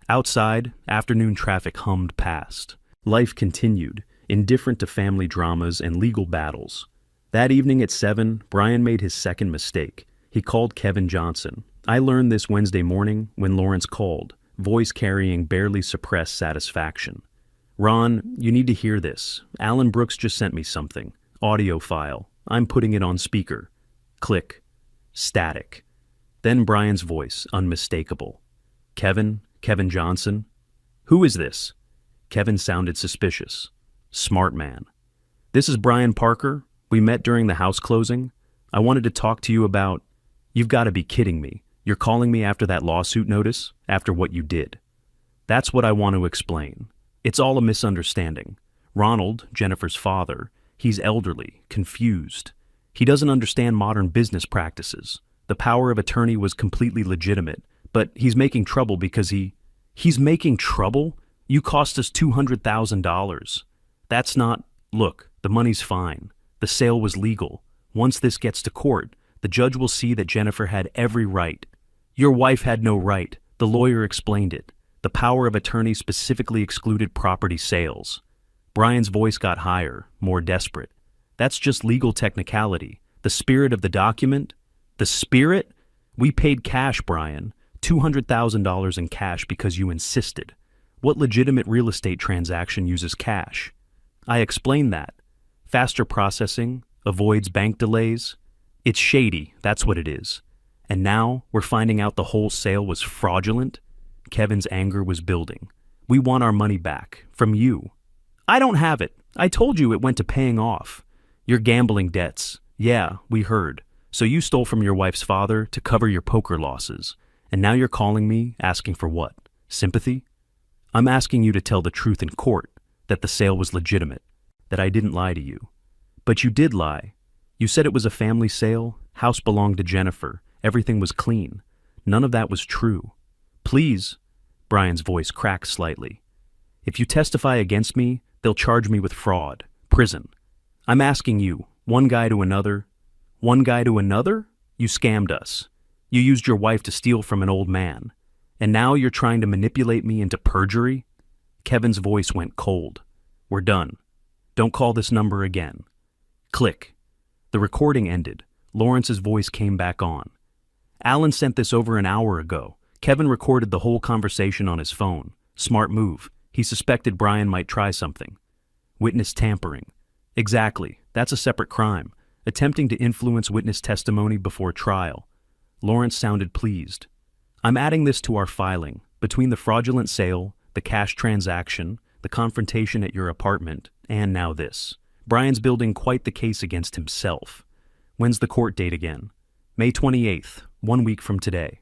Outside, afternoon traffic hummed past. Life continued, indifferent to family dramas and legal battles. That evening at 7, Brian made his second mistake. He called Kevin Johnson. I learned this Wednesday morning when Lawrence called, voice carrying barely suppressed satisfaction. Ron, you need to hear this. Alan Brooks just sent me something. Audio file. I'm putting it on speaker. Click. Static. Then Brian's voice, unmistakable. Kevin Johnson? Who is this? Kevin sounded suspicious. Smart man. This is Brian Parker. We met during the house closing. I wanted to talk to you about... You've got to be kidding me. You're calling me after that lawsuit notice? After what you did? That's what I want to explain. It's all a misunderstanding. Ronald, Jennifer's father, he's elderly, confused. He doesn't understand modern business practices. The power of attorney was completely legitimate, but he's making trouble because he's making trouble? You cost us $200,000. That's not, look, the money's fine. The sale was legal. Once this gets to court, the judge will see that Jennifer had every right. Your wife had no right. The lawyer explained it. The power of attorney specifically excluded property sales. Brian's voice got higher, more desperate. That's just legal technicality. The spirit of the document? The spirit? We paid cash, Brian. $200,000 in cash because you insisted. What legitimate real estate transaction uses cash? I explained that. Faster processing, avoids bank delays. It's shady, that's what it is. And now we're finding out the whole sale was fraudulent? Kevin's anger was building. We want our money back, from you. I don't have it. I told you it went to paying off. Your gambling debts. Yeah, we heard. So you stole from your wife's father to cover your poker losses. And now you're calling me, asking for what? Sympathy? I'm asking you to tell the truth in court, that the sale was legitimate, that I didn't lie to you. But you did lie. You said it was a family sale, house belonged to Jennifer, everything was clean. None of that was true. Please, Brian's voice cracked slightly. If you testify against me, they'll charge me with fraud, prison. I'm asking you, one guy to another. One guy to another? You scammed us. You used your wife to steal from an old man. And now you're trying to manipulate me into perjury? Kevin's voice went cold. We're done. Don't call this number again. Click. The recording ended. Lawrence's voice came back on. Alan sent this over an hour ago. Kevin recorded the whole conversation on his phone. Smart move. He suspected Brian might try something. Witness tampering. Exactly. That's a separate crime. Attempting to influence witness testimony before trial. Lawrence sounded pleased. I'm adding this to our filing. Between the fraudulent sale, the cash transaction, the confrontation at your apartment, and now this. Brian's building quite the case against himself. When's the court date again? May 28th, 1 week from today.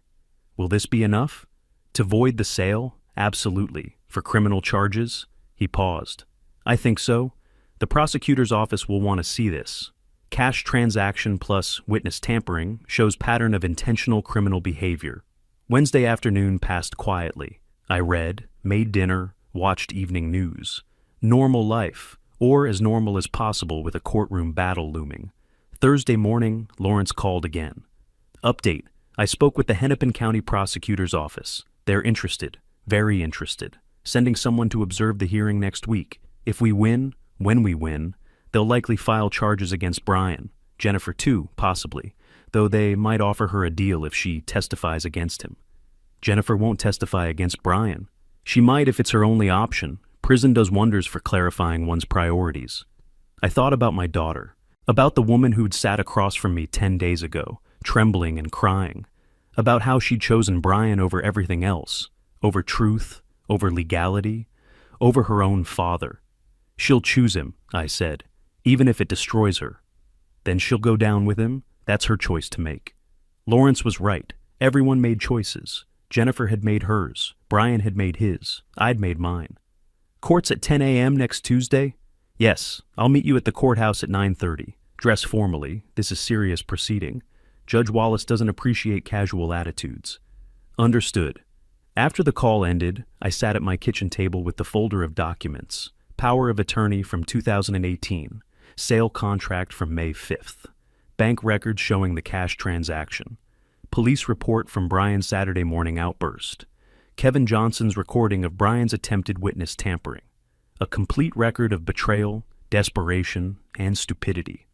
Will this be enough? To void the sale? Absolutely. For criminal charges? He paused. I think so. The prosecutor's office will want to see this. Cash transaction plus witness tampering shows pattern of intentional criminal behavior. Wednesday afternoon passed quietly. I read, made dinner, watched evening news. Normal life, or as normal as possible with a courtroom battle looming. Thursday morning, Lawrence called again. Update. I spoke with the Hennepin County Prosecutor's Office. They're interested, very interested, sending someone to observe the hearing next week. If we win, when we win, they'll likely file charges against Brian, Jennifer too, possibly, though they might offer her a deal if she testifies against him. Jennifer won't testify against Brian. She might if it's her only option. Prison does wonders for clarifying one's priorities. I thought about my daughter, about the woman who'd sat across from me 10 days ago, trembling and crying, about how she'd chosen Brian over everything else, over truth, over legality, over her own father. She'll choose him, I said, even if it destroys her. Then she'll go down with him. That's her choice to make. Lawrence was right. Everyone made choices. Jennifer had made hers. Brian had made his. I'd made mine. Court's at 10 a.m. next Tuesday? Yes, I'll meet you at the courthouse at 9:30. Dress formally. This is serious proceeding. Judge Wallace doesn't appreciate casual attitudes. Understood. After the call ended, I sat at my kitchen table with the folder of documents. Power of attorney from 2018. Sale contract from May 5th. Bank records showing the cash transaction. Police report from Brian's Saturday morning outburst. Kevin Johnson's recording of Brian's attempted witness tampering. A complete record of betrayal, desperation, and stupidity.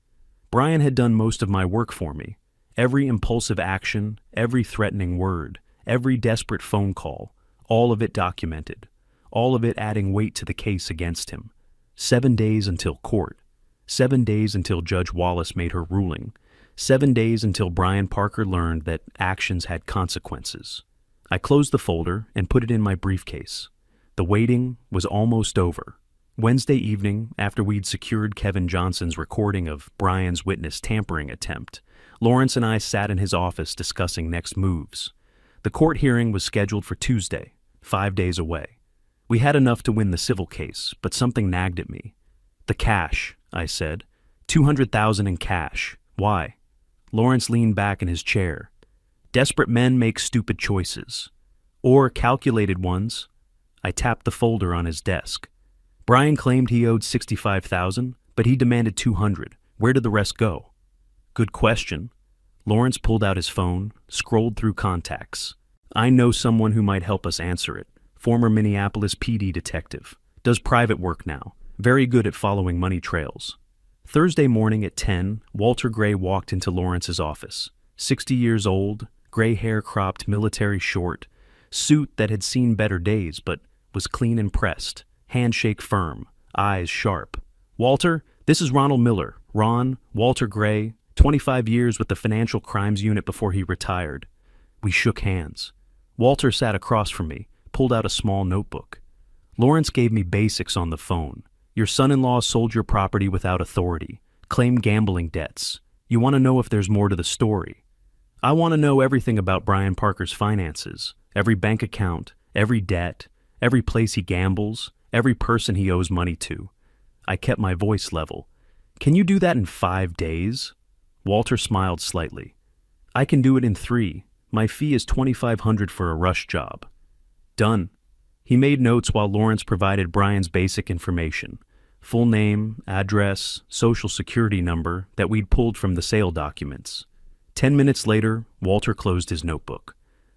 Brian had done most of my work for me. Every impulsive action, every threatening word, every desperate phone call, all of it documented. All of it adding weight to the case against him. 7 days until court. 7 days until Judge Wallace made her ruling. 7 days until Brian Parker learned that actions had consequences. I closed the folder and put it in my briefcase. The waiting was almost over. Wednesday evening, after we'd secured Kevin Johnson's recording of Brian's witness tampering attempt, Lawrence and I sat in his office discussing next moves. The court hearing was scheduled for Tuesday, 5 days away. We had enough to win the civil case, but something nagged at me. The cash, I said. $200,000 in cash. Why? Lawrence leaned back in his chair. Desperate men make stupid choices. Or calculated ones. I tapped the folder on his desk. Brian claimed he owed $65,000, but he demanded $200. Where did the rest go? Good question. Lawrence pulled out his phone, scrolled through contacts. I know someone who might help us answer it. Former Minneapolis PD detective. Does private work now. Very good at following money trails. Thursday morning at 10, Walter Gray walked into Lawrence's office. 60 years old, gray hair cropped military short, suit that had seen better days but was clean and pressed, handshake firm, eyes sharp. Walter, this is Ronald Miller. Ron, Walter Gray, 25 years with the Financial Crimes Unit before he retired. We shook hands. Walter sat across from me, pulled out a small notebook. Lawrence gave me basics on the phone. Your son-in-law sold your property without authority, claimed gambling debts. You want to know if there's more to the story. I want to know everything about Brian Parker's finances, every bank account, every debt, every place he gambles, every person he owes money to. I kept my voice level. Can you do that in 5 days? Walter smiled slightly. I can do it in 3. My fee is $2,500 for a rush job. Done. He made notes while Lawrence provided Brian's basic information. Full name, address, social security number that we'd pulled from the sale documents. 10 minutes later, Walter closed his notebook.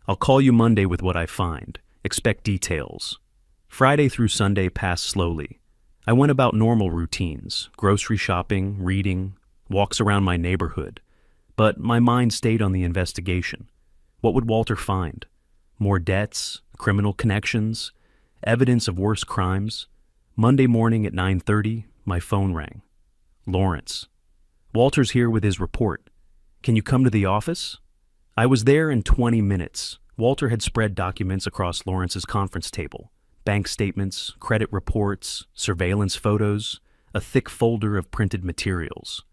I'll call you Monday with what I find. Expect details. Friday through Sunday passed slowly. I went about normal routines, grocery shopping, reading, walks around my neighborhood. But my mind stayed on the investigation. What would Walter find? More debts, criminal connections, evidence of worse crimes. Monday morning at 9:30, my phone rang. Lawrence. Walter's here with his report. Can you come to the office? I was there in 20 minutes. Walter had spread documents across Lawrence's conference table. Bank statements, credit reports, surveillance photos, a thick folder of printed materials.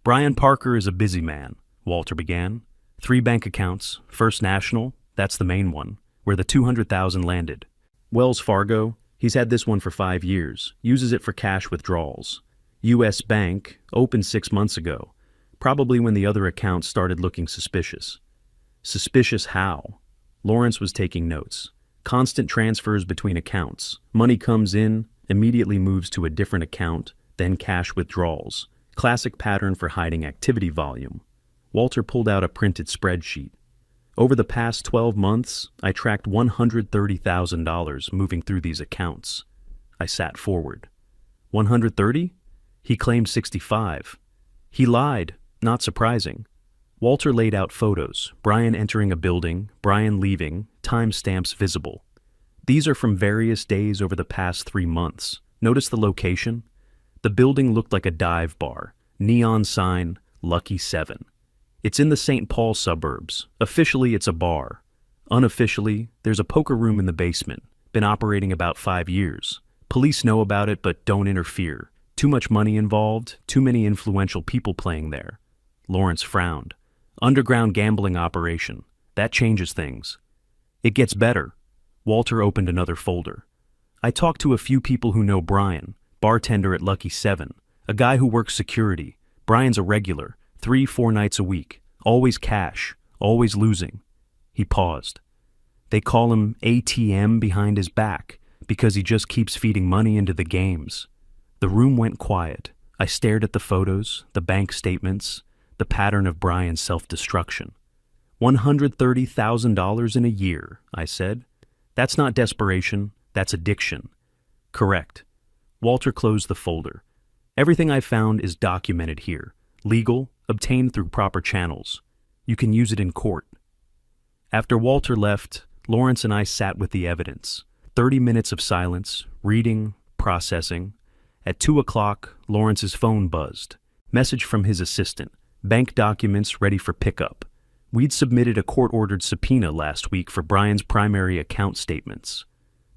Brian Parker is a busy man, Walter began. 3 bank accounts, First National, that's the main one, where the $200,000 landed. Wells Fargo, he's had this one for 5 years, uses it for cash withdrawals. U.S. Bank, opened 6 months ago, probably when the other accounts started looking suspicious. Suspicious how? Lawrence was taking notes. Constant transfers between accounts. Money comes in, immediately moves to a different account, then cash withdrawals. Classic pattern for hiding activity volume. Walter pulled out a printed spreadsheet. Over the past 12 months, I tracked $130,000 moving through these accounts. I sat forward. 130? He claimed 65. He lied, not surprising. Walter laid out photos, Brian entering a building, Brian leaving, timestamps visible. These are from various days over the past 3 months. Notice the location? The building looked like a dive bar. Neon sign, Lucky 7. It's in the St. Paul suburbs. Officially, it's a bar. Unofficially, there's a poker room in the basement. Been operating about 5 years. Police know about it but don't interfere. Too much money involved, too many influential people playing there. Lawrence frowned. Underground gambling operation. That changes things. It gets better. Walter opened another folder. I talked to a few people who know Brian, bartender at Lucky 7, a guy who works security. Brian's a regular, 3-4 nights a week, always cash, always losing. He paused. They call him ATM behind his back because he just keeps feeding money into the games. The room went quiet. I stared at the photos, the bank statements, the pattern of Brian's self-destruction. $130,000 in a year, I said. That's not desperation, that's addiction. Correct. Walter closed the folder. Everything I found is documented here. Legal, obtained through proper channels. You can use it in court. After Walter left, Lawrence and I sat with the evidence. 30 minutes of silence, reading, processing. At 2 o'clock, Lawrence's phone buzzed. Message from his assistant. Bank documents ready for pickup. We'd submitted a court-ordered subpoena last week for Brian's primary account statements.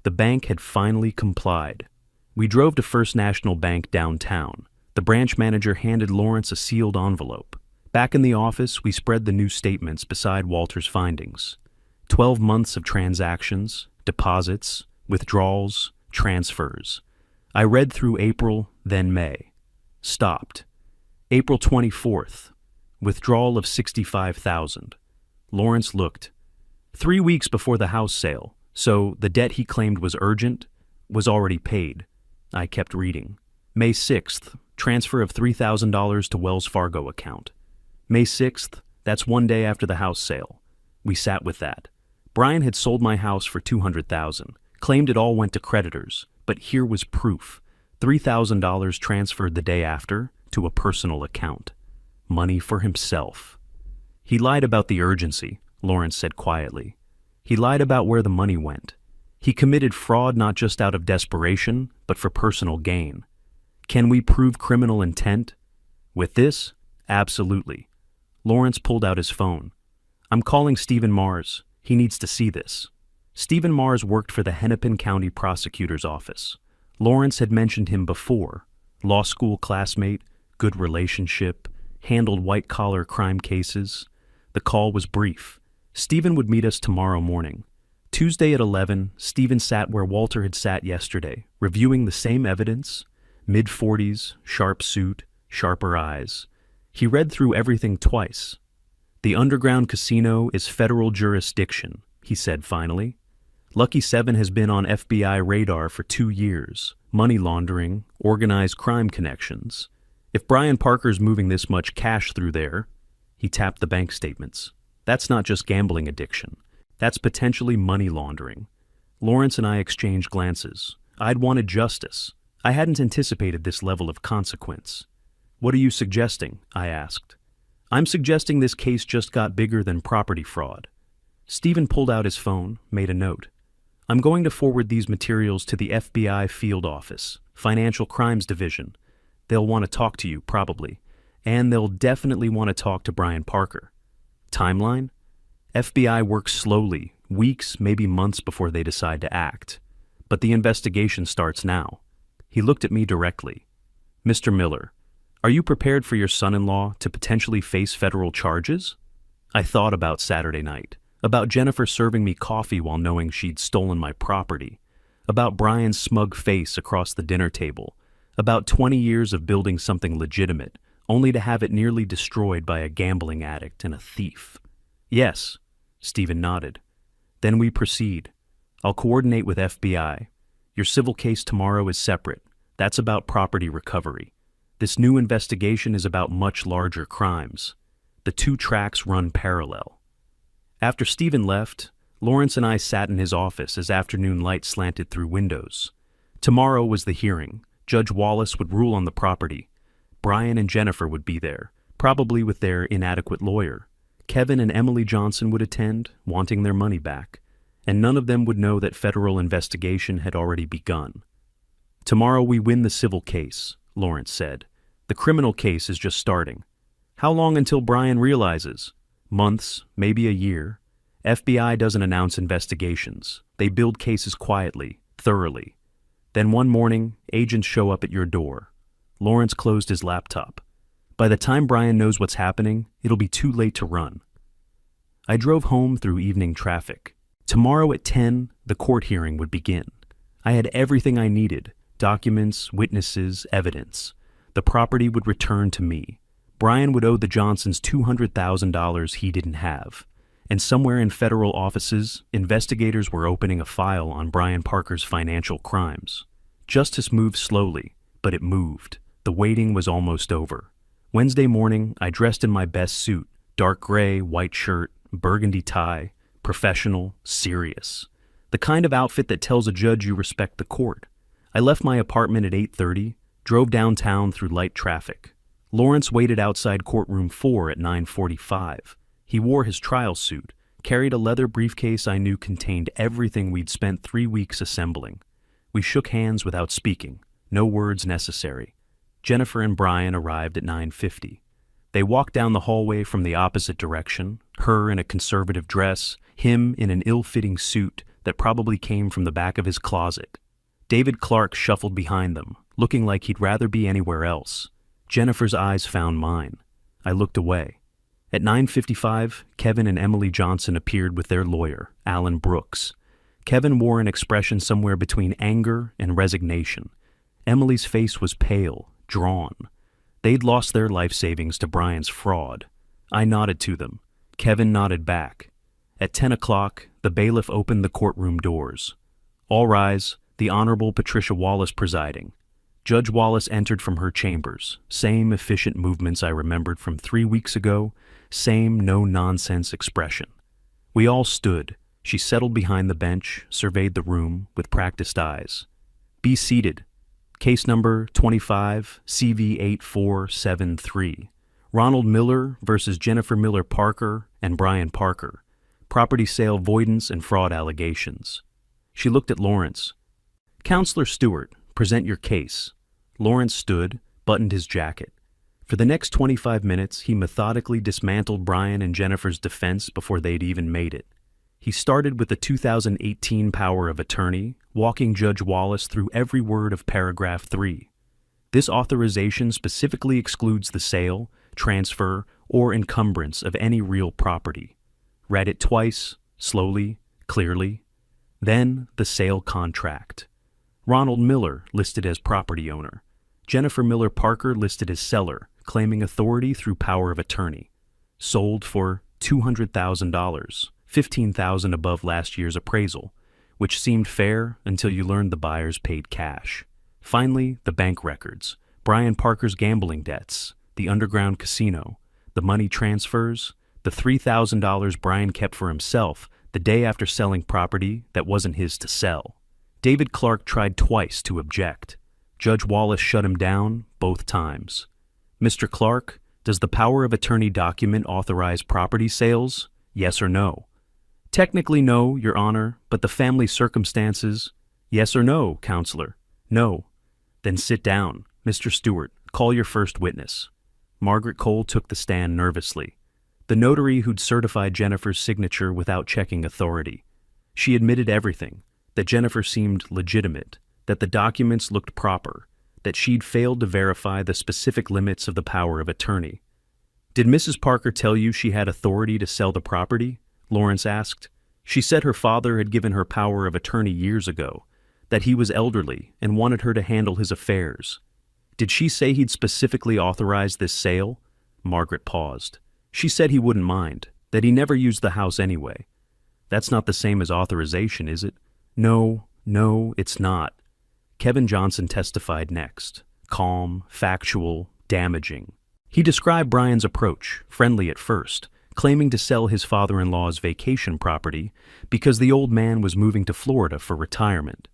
The bank had finally complied. We drove to First National Bank downtown. The branch manager handed Lawrence a sealed envelope. Back in the office, we spread the new statements beside Walter's findings. 12 months of transactions, deposits, withdrawals, transfers. I read through April, then May. Stopped. April 24th. Withdrawal of $65,000. Lawrence looked. 3 weeks before the house sale, so the debt he claimed was urgent was already paid. I kept reading. May 6th, transfer of $3,000 to Wells Fargo account. May 6th, that's 1 day after the house sale. We sat with that. Brian had sold my house for $200,000, claimed it all went to creditors, but here was proof. $3,000 transferred the day after to a personal account. Money for himself. He lied about the urgency, Lawrence said quietly. He lied about where the money went. He committed fraud not just out of desperation, but for personal gain. Can we prove criminal intent? With this? Absolutely. Lawrence pulled out his phone. I'm calling Stephen Mars. He needs to see this. Stephen Mars worked for the Hennepin County Prosecutor's Office. Lawrence had mentioned him before. Law school classmate, good relationship, handled white-collar crime cases. The call was brief. Stephen would meet us tomorrow morning. Tuesday at 11, Stephen sat where Walter had sat yesterday, reviewing the same evidence. Mid-40s, sharp suit, sharper eyes. He read through everything twice. The underground casino is federal jurisdiction, he said finally. Lucky 7 has been on FBI radar for 2 years. Money laundering, organized crime connections. If Brian Parker's moving this much cash through there, he tapped the bank statements. That's not just gambling addiction. That's potentially money laundering. Lawrence and I exchanged glances. I'd wanted justice. I hadn't anticipated this level of consequence. What are you suggesting? I asked. I'm suggesting this case just got bigger than property fraud. Stephen pulled out his phone, made a note. I'm going to forward these materials to the FBI field office, Financial Crimes Division. They'll want to talk to you, probably. And they'll definitely want to talk to Brian Parker. Timeline? FBI works slowly, weeks, maybe months before they decide to act. But the investigation starts now. He looked at me directly. Mr. Miller, are you prepared for your son-in-law to potentially face federal charges? I thought about Saturday night, about Jennifer serving me coffee while knowing she'd stolen my property, about Brian's smug face across the dinner table, about 20 years of building something legitimate, only to have it nearly destroyed by a gambling addict and a thief. Yes, Stephen nodded. Then we proceed. I'll coordinate with FBI. Your civil case tomorrow is separate. That's about property recovery. This new investigation is about much larger crimes. The 2 tracks run parallel. After Stephen left, Lawrence and I sat in his office as afternoon light slanted through windows. Tomorrow was the hearing. Judge Wallace would rule on the property. Brian and Jennifer would be there, probably with their inadequate lawyer. Kevin and Emily Johnson would attend, wanting their money back, and none of them would know that federal investigation had already begun. Tomorrow we win the civil case, Lawrence said. The criminal case is just starting. How long until Brian realizes? Months, maybe a year. FBI doesn't announce investigations. They build cases quietly, thoroughly. Then one morning, agents show up at your door. Lawrence closed his laptop. By the time Brian knows what's happening, it'll be too late to run. I drove home through evening traffic. Tomorrow at 10, the court hearing would begin. I had everything I needed: documents, witnesses, evidence. The property would return to me. Brian would owe the Johnsons $200,000 he didn't have. And somewhere in federal offices, investigators were opening a file on Brian Parker's financial crimes. Justice moved slowly, but it moved. The waiting was almost over. Wednesday morning, I dressed in my best suit, dark gray, white shirt, burgundy tie, professional, serious. The kind of outfit that tells a judge you respect the court. I left my apartment at 8:30, drove downtown through light traffic. Lawrence waited outside courtroom 4 at 9:45. He wore his trial suit, carried a leather briefcase I knew contained everything we'd spent 3 weeks assembling. We shook hands without speaking, no words necessary. Jennifer and Brian arrived at 9:50. They walked down the hallway from the opposite direction, her in a conservative dress, him in an ill-fitting suit that probably came from the back of his closet. David Clark shuffled behind them, looking like he'd rather be anywhere else. Jennifer's eyes found mine. I looked away. At 9:55, Kevin and Emily Johnson appeared with their lawyer, Alan Brooks. Kevin wore an expression somewhere between anger and resignation. Emily's face was pale, drawn. They'd lost their life savings to Brian's fraud. I nodded to them. Kevin nodded back. At 10 o'clock, the bailiff opened the courtroom doors. All rise, the Honorable Patricia Wallace presiding. Judge Wallace entered from her chambers. Same efficient movements I remembered from 3 weeks ago, same no-nonsense expression. We all stood. She settled behind the bench, surveyed the room with practiced eyes. Be seated. Case number 25 CV8473. Ronald Miller versus Jennifer Miller Parker and Brian Parker. Property sale voidance and fraud allegations. She looked at Lawrence. Counselor Stewart, present your case. Lawrence stood, buttoned his jacket. For the next 25 minutes, he methodically dismantled Brian and Jennifer's defense before they'd even made it. He started with the 2018 power of attorney, walking Judge Wallace through every word of paragraph 3. This authorization specifically excludes the sale, transfer, or encumbrance of any real property. Read it twice, slowly, clearly. Then the sale contract. Ronald Miller listed as property owner. Jennifer Miller Parker listed as seller, claiming authority through power of attorney. Sold for $200,000, $15,000 above last year's appraisal, which seemed fair until you learned the buyers paid cash. Finally, the bank records, Brian Parker's gambling debts, the underground casino, the money transfers, the $3,000 Brian kept for himself the day after selling property that wasn't his to sell. David Clark tried twice to object. Judge Wallace shut him down both times. Mr. Clark, does the power of attorney document authorize property sales? Yes or no? Technically no, Your Honor, but the family circumstances... Yes or no, Counselor? No. Then sit down. Mr. Stewart, call your first witness. Margaret Cole took the stand nervously. The notary who'd certified Jennifer's signature without checking authority. She admitted everything, that Jennifer seemed legitimate, that the documents looked proper, that she'd failed to verify the specific limits of the power of attorney. Did Mrs. Parker tell you she had authority to sell the property? Lawrence asked. She said her father had given her power of attorney years ago, that he was elderly and wanted her to handle his affairs. Did she say he'd specifically authorized this sale? Margaret paused. She said he wouldn't mind, that he never used the house anyway. That's not the same as authorization, is it? No, it's not. Kevin Johnson testified next. Calm, factual, damaging. He described Brian's approach, friendly at first, claiming to sell his father-in-law's vacation property because the old man was moving to Florida for retirement.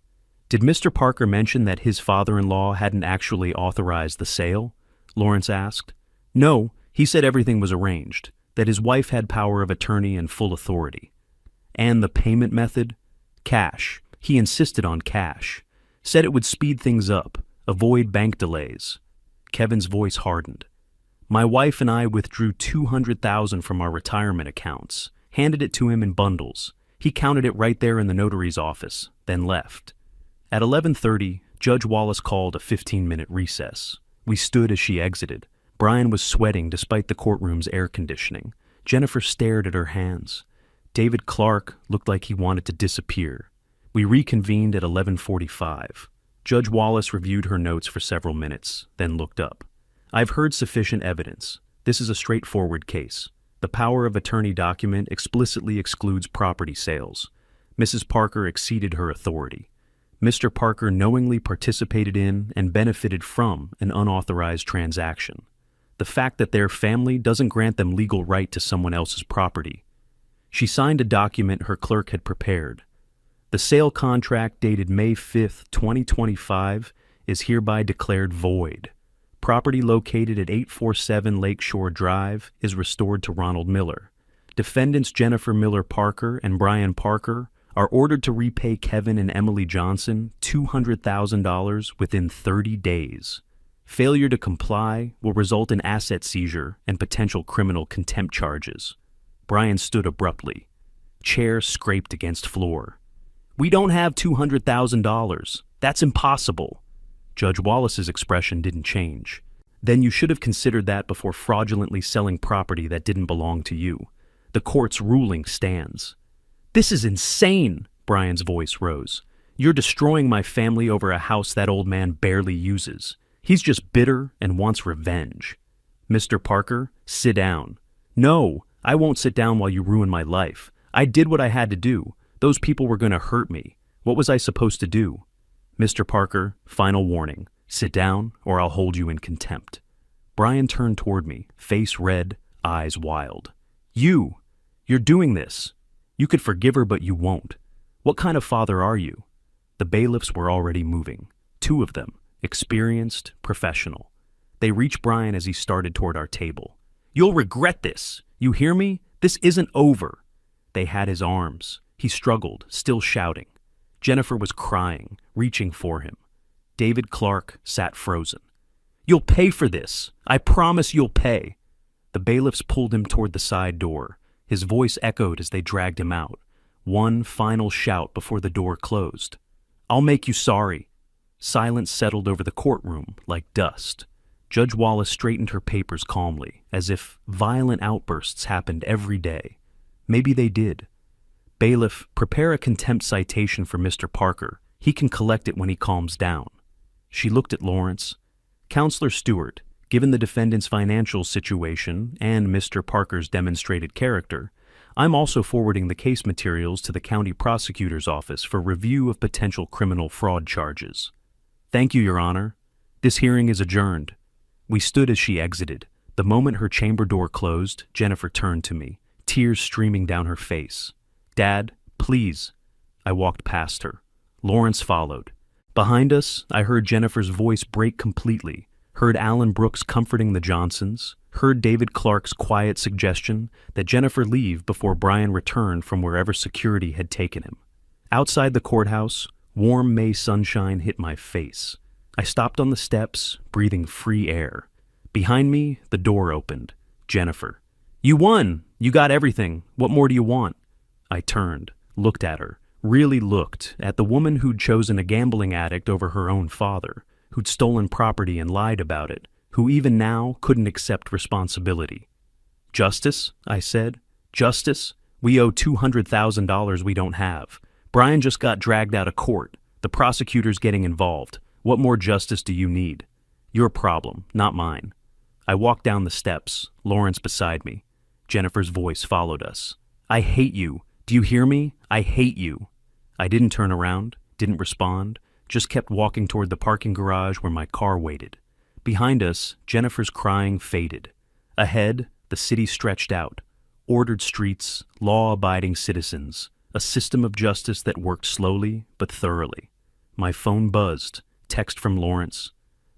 Did Mr. Parker mention that his father-in-law hadn't actually authorized the sale? Lawrence asked. No, he said everything was arranged, that his wife had power of attorney and full authority. And the payment method? Cash. He insisted on cash. Said it would speed things up, avoid bank delays. Kevin's voice hardened. My wife and I withdrew $200,000 from our retirement accounts, handed it to him in bundles. He counted it right there in the notary's office, then left. At 11:30, Judge Wallace called a 15-minute recess. We stood as she exited. Brian was sweating despite the courtroom's air conditioning. Jennifer stared at her hands. David Clark looked like he wanted to disappear. We reconvened at 11:45. Judge Wallace reviewed her notes for several minutes, then looked up. I've heard sufficient evidence. This is a straightforward case. The power of attorney document explicitly excludes property sales. Mrs. Parker exceeded her authority. Mr. Parker knowingly participated in and benefited from an unauthorized transaction. The fact that their family doesn't grant them legal right to someone else's property. She signed a document her clerk had prepared. The sale contract dated May 5, 2025 is hereby declared void. Property located at 847 Lakeshore Drive is restored to Ronald Miller. Defendants Jennifer Miller Parker and Brian Parker are ordered to repay Kevin and Emily Johnson $200,000 within 30 days. Failure to comply will result in asset seizure and potential criminal contempt charges. Brian stood abruptly. Chair scraped against floor. We don't have $200,000. That's impossible. Judge Wallace's expression didn't change. Then you should have considered that before fraudulently selling property that didn't belong to you. The court's ruling stands. This is insane, Brian's voice rose. You're destroying my family over a house that old man barely uses. He's just bitter and wants revenge. Mr. Parker, sit down. No, I won't sit down while you ruin my life. I did what I had to do. Those people were going to hurt me. What was I supposed to do? Mr. Parker, final warning. Sit down or I'll hold you in contempt. Brian turned toward me, face red, eyes wild. You're doing this. You could forgive her, but you won't. What kind of father are you? The bailiffs were already moving. 2 of them, experienced, professional. They reached Brian as he started toward our table. You'll regret this. You hear me? This isn't over. They had his arms. He struggled, still shouting. Jennifer was crying, reaching for him. David Clark sat frozen. You'll pay for this. I promise you'll pay. The bailiffs pulled him toward the side door. His voice echoed as they dragged him out. One final shout before the door closed. I'll make you sorry. Silence settled over the courtroom like dust. Judge Wallace straightened her papers calmly, as if violent outbursts happened every day. Maybe they did. Bailiff, prepare a contempt citation for Mr. Parker. He can collect it when he calms down. She looked at Lawrence. Counselor Stewart, given the defendant's financial situation and Mr. Parker's demonstrated character, I'm also forwarding the case materials to the county prosecutor's office for review of potential criminal fraud charges. Thank you, Your Honor. This hearing is adjourned. We stood as she exited. The moment her chamber door closed, Jennifer turned to me, tears streaming down her face. Dad, please. I walked past her. Lawrence followed. Behind us, I heard Jennifer's voice break completely, heard Alan Brooks comforting the Johnsons, heard David Clark's quiet suggestion that Jennifer leave before Brian returned from wherever security had taken him. Outside the courthouse, warm May sunshine hit my face. I stopped on the steps, breathing free air. Behind me, the door opened. Jennifer. You won! You got everything. What more do you want? I turned, looked at her, really looked at the woman who'd chosen a gambling addict over her own father, who'd stolen property and lied about it, who even now couldn't accept responsibility. Justice, I said. Justice? We owe $200,000 we don't have. Brian just got dragged out of court. The prosecutor's getting involved. What more justice do you need? Your problem, not mine. I walked down the steps, Lawrence beside me. Jennifer's voice followed us. I hate you. Do you hear me? I hate you. I didn't turn around, didn't respond, just kept walking toward the parking garage where my car waited. Behind us, Jennifer's crying faded. Ahead, the city stretched out. Ordered streets, law-abiding citizens, a system of justice that worked slowly but thoroughly. My phone buzzed. Text from Lawrence.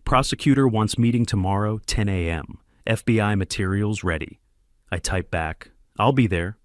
Prosecutor wants meeting tomorrow, 10 a.m. FBI materials ready. I typed back, I'll be there.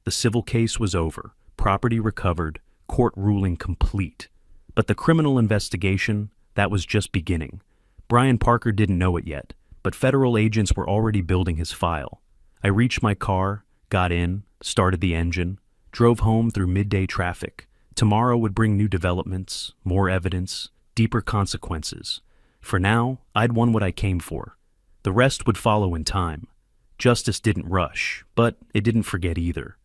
The civil case was over, property recovered, court ruling complete. But the criminal investigation, that was just beginning. Brian Parker didn't know it yet, but federal agents were already building his file. I reached my car, got in, started the engine, drove home through midday traffic. Tomorrow would bring new developments, more evidence, deeper consequences. For now, I'd won what I came for. The rest would follow in time. Justice didn't rush, but it didn't forget either.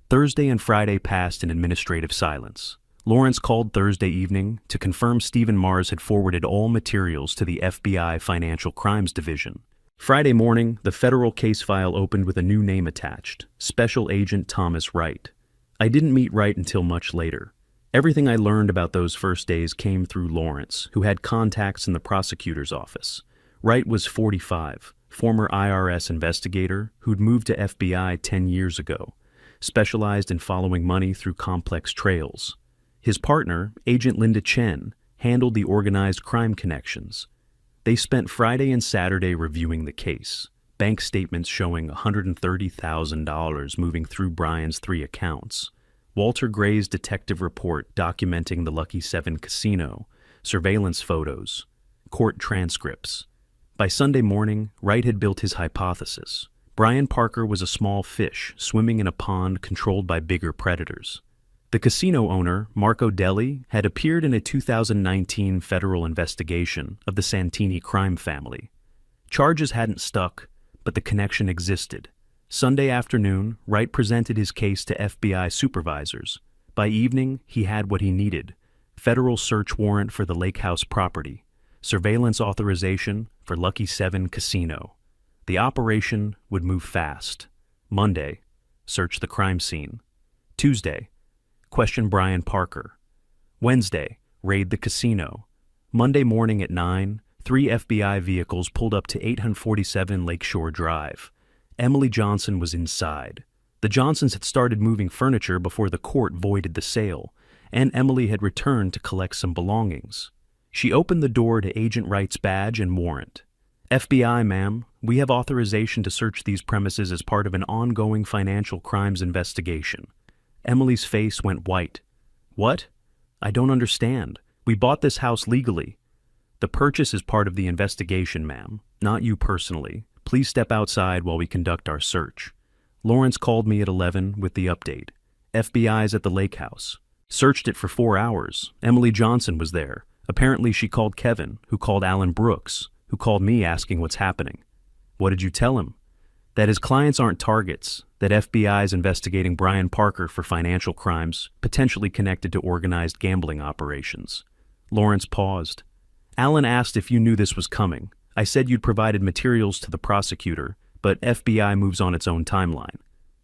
Thursday and Friday passed in administrative silence. Lawrence called Thursday evening to confirm Stephen Mars had forwarded all materials to the FBI Financial Crimes Division. Friday morning, the federal case file opened with a new name attached, Special Agent Thomas Wright. I didn't meet Wright until much later. Everything I learned about those first days came through Lawrence, who had contacts in the prosecutor's office. Wright was 45, former IRS investigator who'd moved to FBI 10 years ago, specialized in following money through complex trails. His partner, Agent Linda Chen, handled the organized crime connections. They spent Friday and Saturday reviewing the case, bank statements showing $130,000 moving through Brian's 3 accounts, Walter Gray's detective report documenting the Lucky 7 casino, surveillance photos, court transcripts. By Sunday morning, Wright had built his hypothesis. Brian Parker was a small fish swimming in a pond controlled by bigger predators. The casino owner, Marco Deli, had appeared in a 2019 federal investigation of the Santini crime family. Charges hadn't stuck, but the connection existed. Sunday afternoon, Wright presented his case to FBI supervisors. By evening, he had what he needed: federal search warrant for the Lake House property, surveillance authorization for Lucky 7 Casino. The operation would move fast. Monday, search the crime scene. Tuesday, question Brian Parker. Wednesday, raid the casino. Monday morning at 9, 3 FBI vehicles pulled up to 847 Lakeshore Drive. Emily Johnson was inside. The Johnsons had started moving furniture before the court voided the sale, and Emily had returned to collect some belongings. She opened the door to Agent Wright's badge and warrant. FBI, ma'am, we have authorization to search these premises as part of an ongoing financial crimes investigation. Emily's face went white. What? I don't understand. We bought this house legally. The purchase is part of the investigation, ma'am, not you personally. Please step outside while we conduct our search. Lawrence called me at 11 with the update. FBI's at the lake house. Searched it for 4 hours. Emily Johnson was there. Apparently she called Kevin, who called Alan Brooks, who called me asking what's happening. What did you tell him? That his clients aren't targets, that FBI is investigating Brian Parker for financial crimes, potentially connected to organized gambling operations. Lawrence paused. Alan asked if you knew this was coming. I said you'd provided materials to the prosecutor, but FBI moves on its own timeline.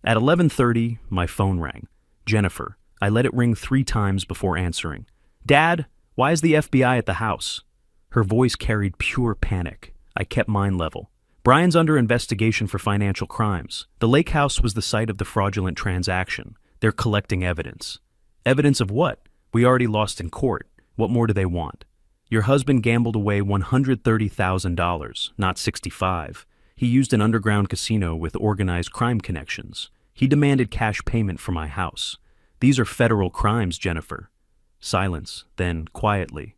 At 11:30, my phone rang. Jennifer. I let it ring 3 times before answering. Dad, why is the FBI at the house? Her voice carried pure panic. I kept mine level. Brian's under investigation for financial crimes. The lake house was the site of the fraudulent transaction. They're collecting evidence. Evidence of what? We already lost in court. What more do they want? Your husband gambled away $130,000, not $65,000. He used an underground casino with organized crime connections. He demanded cash payment for my house. These are federal crimes, Jennifer. Silence, then quietly.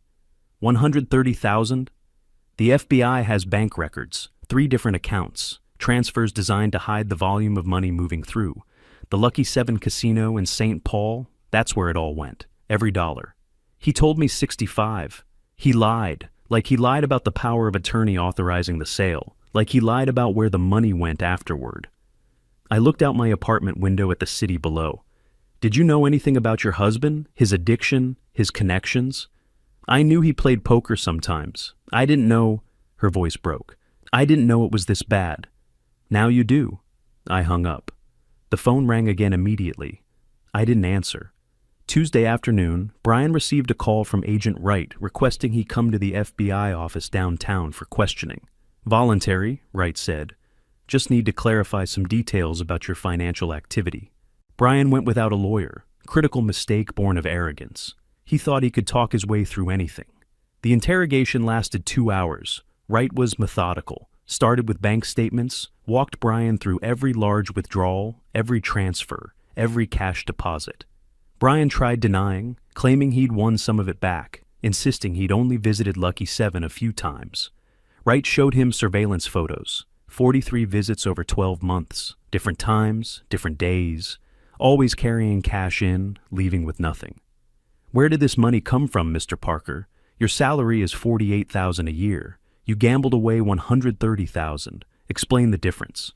$130,000? The FBI has bank records, 3 different accounts, transfers designed to hide the volume of money moving through. The Lucky 7 casino in St. Paul, that's where it all went, every dollar. He told me $65,000. He lied, like he lied about the power of attorney authorizing the sale, like he lied about where the money went afterward. I looked out my apartment window at the city below. Did you know anything about your husband, his addiction, his connections? I knew he played poker sometimes. I didn't know... Her voice broke. I didn't know it was this bad. Now you do. I hung up. The phone rang again immediately. I didn't answer. Tuesday afternoon, Brian received a call from Agent Wright requesting he come to the FBI office downtown for questioning. Voluntary, Wright said. Just need to clarify some details about your financial activity. Brian went without a lawyer, critical mistake born of arrogance. He thought he could talk his way through anything. The interrogation lasted 2 hours. Wright was methodical, started with bank statements, walked Brian through every large withdrawal, every transfer, every cash deposit. Brian tried denying, claiming he'd won some of it back, insisting he'd only visited Lucky 7 a few times. Wright showed him surveillance photos, 43 visits over 12 months, different times, different days, always carrying cash in, leaving with nothing. Where did this money come from, Mr. Parker? Your salary is $48,000 a year. You gambled away $130,000. Explain the difference.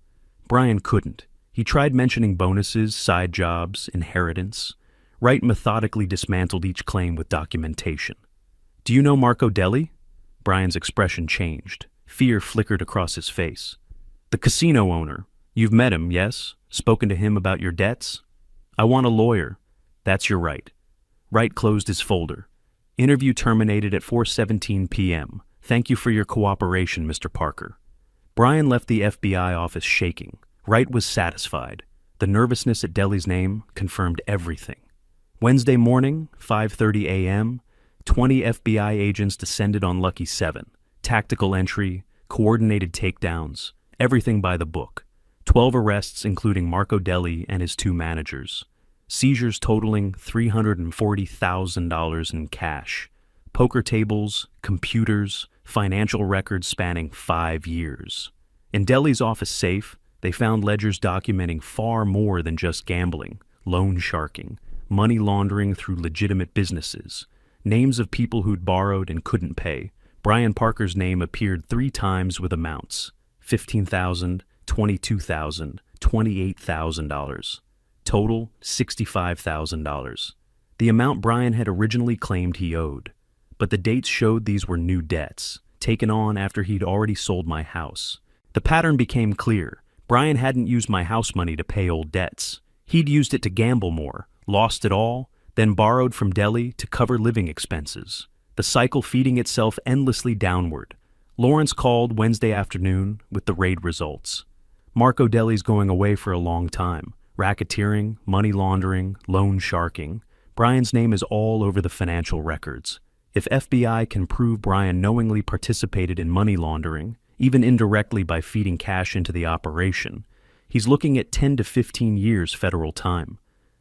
Brian couldn't. He tried mentioning bonuses, side jobs, inheritance. Wright methodically dismantled each claim with documentation. Do you know Marco Deli? Brian's expression changed. Fear flickered across his face. The casino owner. You've met him, yes? Spoken to him about your debts? I want a lawyer. That's your right. Wright closed his folder. Interview terminated at 4:17 p.m. Thank you for your cooperation, Mr. Parker. Brian left the FBI office shaking. Wright was satisfied. The nervousness at Deli's name confirmed everything. Wednesday morning, 5:30 a.m., 20 FBI agents descended on Lucky 7. Tactical entry, coordinated takedowns, everything by the book. 12 arrests including Marco Deli and his 2 managers. Seizures totaling $340,000 in cash. Poker tables, computers, financial records spanning 5 years. In Deli's office safe, they found ledgers documenting far more than just gambling, loan sharking, money laundering through legitimate businesses, names of people who'd borrowed and couldn't pay. Brian Parker's name appeared 3 times with amounts: $15,000, $22,000, $28,000. Total, $65,000. The amount Brian had originally claimed he owed. But the dates showed these were new debts, taken on after he'd already sold my house. The pattern became clear. Brian hadn't used my house money to pay old debts. He'd used it to gamble more, lost it all, then borrowed from Delhi to cover living expenses, the cycle feeding itself endlessly downward. Lawrence called Wednesday afternoon with the raid results. Marco Delhi's going away for a long time. Racketeering, money laundering, loan sharking. Brian's name is all over the financial records. If FBI can prove Brian knowingly participated in money laundering, even indirectly by feeding cash into the operation, he's looking at 10 to 15 years federal time.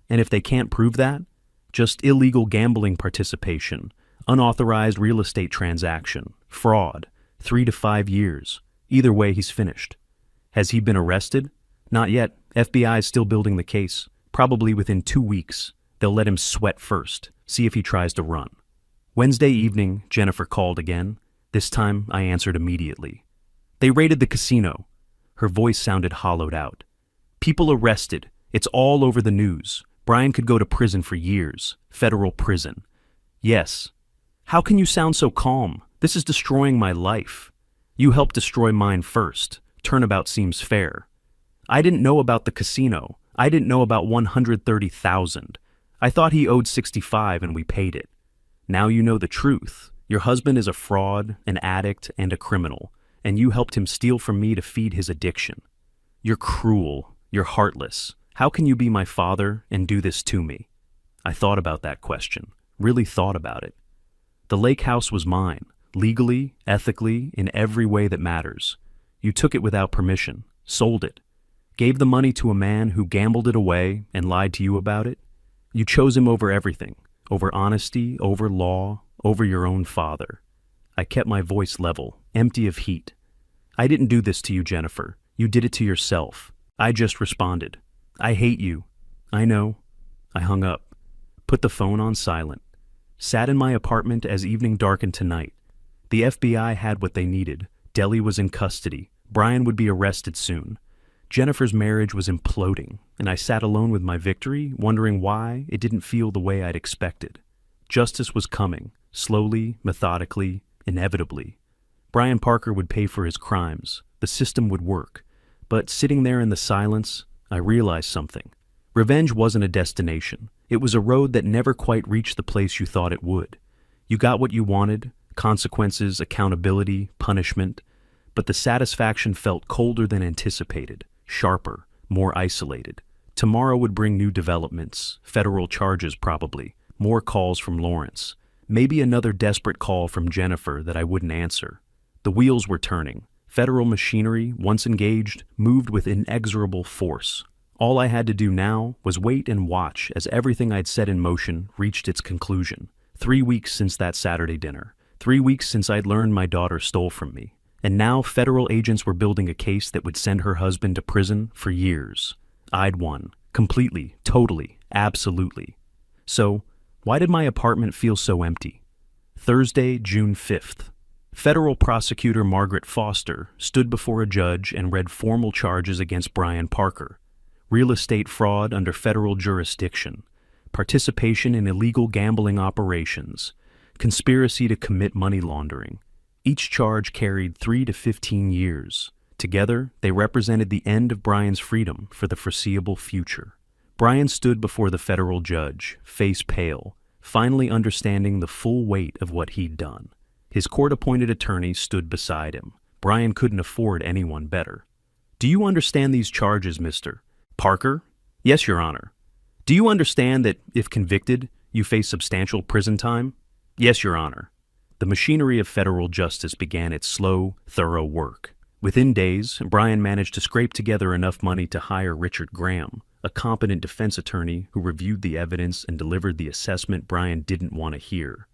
And if they can't prove that, just illegal gambling participation, unauthorized real estate transaction, fraud, 3 to 5 years. Either way, he's finished. Has he been arrested? Not yet. FBI is still building the case. Probably within 2 weeks. They'll let him sweat first, see if he tries to run. Wednesday evening, Jennifer called again. This time, I answered immediately. They raided the casino. Her voice sounded hollowed out. People arrested. It's all over the news. Brian could go to prison for years. Federal prison. Yes. How can you sound so calm? This is destroying my life. You helped destroy mine first. Turnabout seems fair. I didn't know about the casino. I didn't know about 130,000. I thought he owed 65 and we paid it. Now you know the truth. Your husband is a fraud, an addict, and a criminal, and you helped him steal from me to feed his addiction. You're cruel. You're heartless. How can you be my father and do this to me? I thought about that question. Really thought about it. The lake house was mine, legally, ethically, in every way that matters. You took it without permission, sold it, gave the money to a man who gambled it away and lied to you about it. You chose him over everything, over honesty, over law, over your own father. I kept my voice level, empty of heat. I didn't do this to you, Jennifer. You did it to yourself. I just responded. I hate you. I know. I hung up, put the phone on silent, sat in my apartment as evening darkened to night. The FBI had what they needed. Delhi was in custody. Brian would be arrested soon. Jennifer's marriage was imploding, and I sat alone with my victory, wondering why it didn't feel the way I'd expected. Justice was coming, slowly, methodically, inevitably. Brian Parker would pay for his crimes. The system would work. But sitting there in the silence, I realized something. Revenge wasn't a destination. It was a road that never quite reached the place you thought it would. You got what you wanted, consequences, accountability, punishment, but the satisfaction felt colder than anticipated, sharper, more isolated. Tomorrow would bring new developments, federal charges probably, more calls from Lawrence, maybe another desperate call from Jennifer that I wouldn't answer. The wheels were turning. Federal machinery, once engaged, moved with inexorable force. All I had to do now was wait and watch as everything I'd set in motion reached its conclusion. 3 weeks since that Saturday dinner. 3 weeks since I'd learned my daughter stole from me. And now federal agents were building a case that would send her husband to prison for years. I'd won. Completely, totally, absolutely. So, why did my apartment feel so empty? Thursday, June 5th. Federal prosecutor Margaret Foster stood before a judge and read formal charges against Brian Parker. Real estate fraud under federal jurisdiction, participation in illegal gambling operations, conspiracy to commit money laundering. Each charge carried 3 to 15 years. Together, they represented the end of Brian's freedom for the foreseeable future. Brian stood before the federal judge, face pale, finally understanding the full weight of what he'd done. His court-appointed attorney stood beside him. Brian couldn't afford anyone better. Do you understand these charges, Mr. Parker? Yes, Your Honor. Do you understand that, if convicted, you face substantial prison time? Yes, Your Honor. The machinery of federal justice began its slow, thorough work. Within days, Brian managed to scrape together enough money to hire Richard Graham, a competent defense attorney who reviewed the evidence and delivered the assessment Brian didn't want to hear.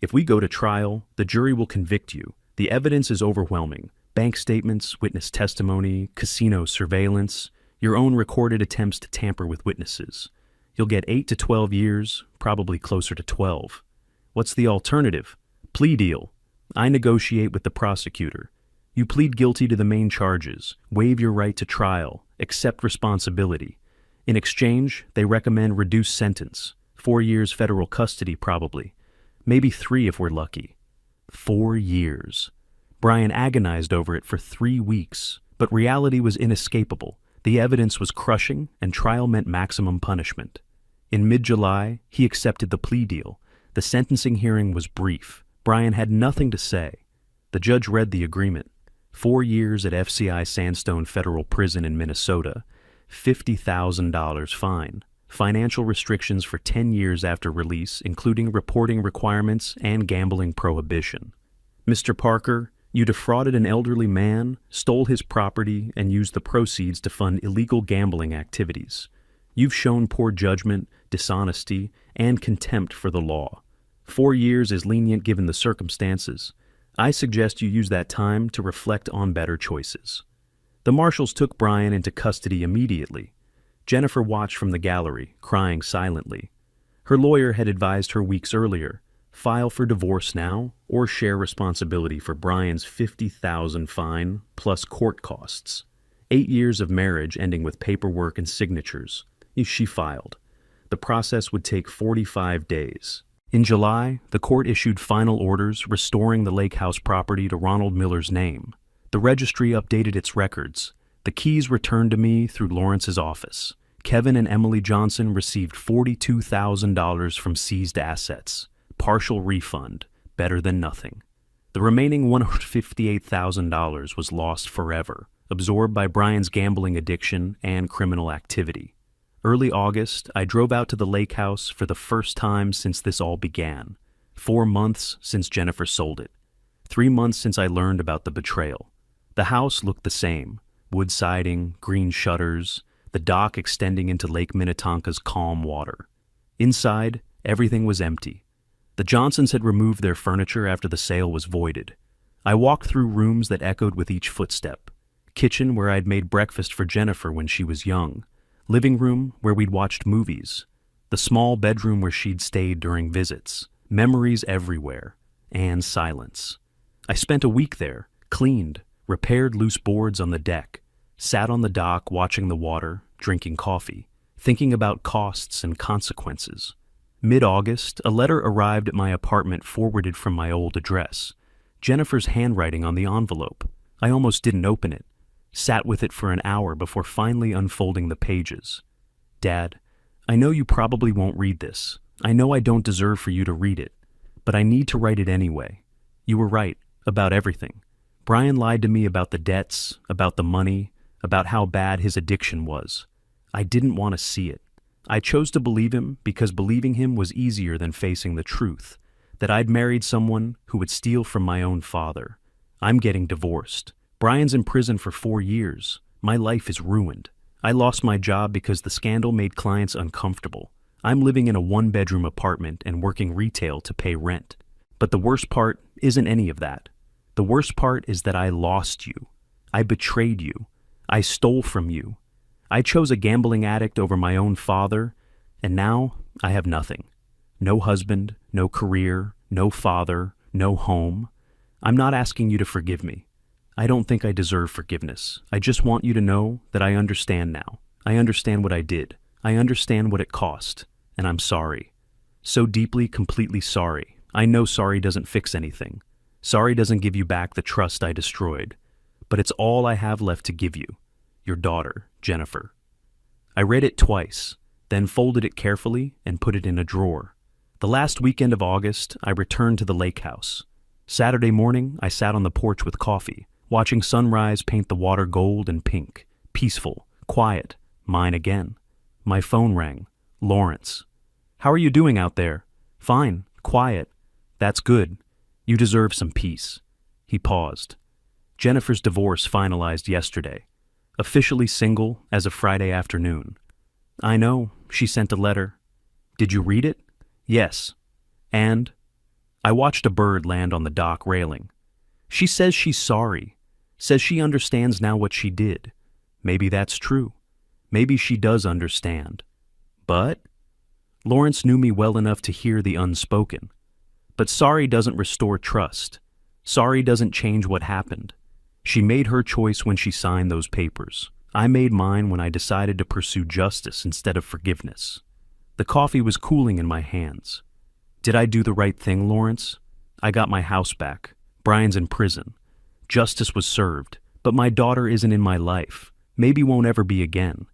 If we go to trial, the jury will convict you. The evidence is overwhelming. Bank statements, witness testimony, casino surveillance, your own recorded attempts to tamper with witnesses. You'll get 8 to 12 years, probably closer to 12. What's the alternative? Plea deal. I negotiate with the prosecutor. You plead guilty to the main charges, waive your right to trial, accept responsibility. In exchange, they recommend reduced sentence, 4 years federal custody probably, maybe 3 if we're lucky. 4 years. Brian agonized over it for 3 weeks, but reality was inescapable. The evidence was crushing, and trial meant maximum punishment. In mid-July, he accepted the plea deal. The sentencing hearing was brief. Brian had nothing to say. The judge read the agreement. 4 years at FCI Sandstone Federal Prison in Minnesota, $50,000 fine, financial restrictions for 10 years after release, including reporting requirements and gambling prohibition. Mr. Parker, you defrauded an elderly man, stole his property, and used the proceeds to fund illegal gambling activities. You've shown poor judgment, dishonesty, and contempt for the law. 4 years is lenient given the circumstances. I suggest you use that time to reflect on better choices. The marshals took Brian into custody immediately. Jennifer watched from the gallery, crying silently. Her lawyer had advised her weeks earlier, file for divorce now or share responsibility for Brian's $50,000 fine plus court costs. 8 years of marriage ending with paperwork and signatures. She filed. The process would take 45 days. In July, the court issued final orders restoring the lake house property to Ronald Miller's name. The registry updated its records. The keys returned to me through Lawrence's office. Kevin and Emily Johnson received $42,000 from seized assets. Partial refund, better than nothing. The remaining $158,000 was lost forever, absorbed by Brian's gambling addiction and criminal activity. Early August, I drove out to the lake house for the first time since this all began. 4 months since Jennifer sold it. 3 months since I learned about the betrayal. The house looked the same. Wood siding, green shutters, the dock extending into Lake Minnetonka's calm water. Inside, everything was empty. The Johnsons had removed their furniture after the sale was voided. I walked through rooms that echoed with each footstep. Kitchen where I'd made breakfast for Jennifer when she was young. Living room where we'd watched movies. The small bedroom where she'd stayed during visits. Memories everywhere. And silence. I spent a week there, cleaned, repaired loose boards on the deck, sat on the dock watching the water, drinking coffee, thinking about costs and consequences. Mid-August, a letter arrived at my apartment forwarded from my old address. Jennifer's handwriting on the envelope. I almost didn't open it. Sat with it for an hour before finally unfolding the pages. Dad, I know you probably won't read this. I know I don't deserve for you to read it, but I need to write it anyway. You were right about everything. Brian lied to me about the debts, about the money, about how bad his addiction was. I didn't want to see it. I chose to believe him because believing him was easier than facing the truth, that I'd married someone who would steal from my own father. I'm getting divorced. Brian's in prison for 4 years. My life is ruined. I lost my job because the scandal made clients uncomfortable. I'm living in a 1-bedroom apartment and working retail to pay rent. But the worst part isn't any of that. The worst part is that I lost you. I betrayed you. I stole from you. I chose a gambling addict over my own father, and now I have nothing. No husband, no career, no father, no home. I'm not asking you to forgive me. I don't think I deserve forgiveness. I just want you to know that I understand now. I understand what I did. I understand what it cost, and I'm sorry. So deeply, completely sorry. I know sorry doesn't fix anything. Sorry doesn't give you back the trust I destroyed. But it's all I have left to give you. Your daughter, Jennifer. I read it twice, then folded it carefully and put it in a drawer. The last weekend of August, I returned to the lake house. Saturday morning, I sat on the porch with coffee, watching sunrise paint the water gold and pink, peaceful, quiet, mine again. My phone rang. Lawrence. How are you doing out there? Fine, quiet. That's good. You deserve some peace. He paused. Jennifer's divorce finalized yesterday. Officially single as of Friday afternoon. I know, she sent a letter. Did you read it? Yes. And? I watched a bird land on the dock railing. She says she's sorry. Says she understands now what she did. Maybe that's true. Maybe she does understand. But? Lawrence knew me well enough to hear the unspoken. But sorry doesn't restore trust. Sorry doesn't change what happened. She made her choice when she signed those papers. I made mine when I decided to pursue justice instead of forgiveness. The coffee was cooling in my hands. Did I do the right thing, Lawrence? I got my house back. Brian's in prison. Justice was served, but my daughter isn't in my life. maybe won't ever be again.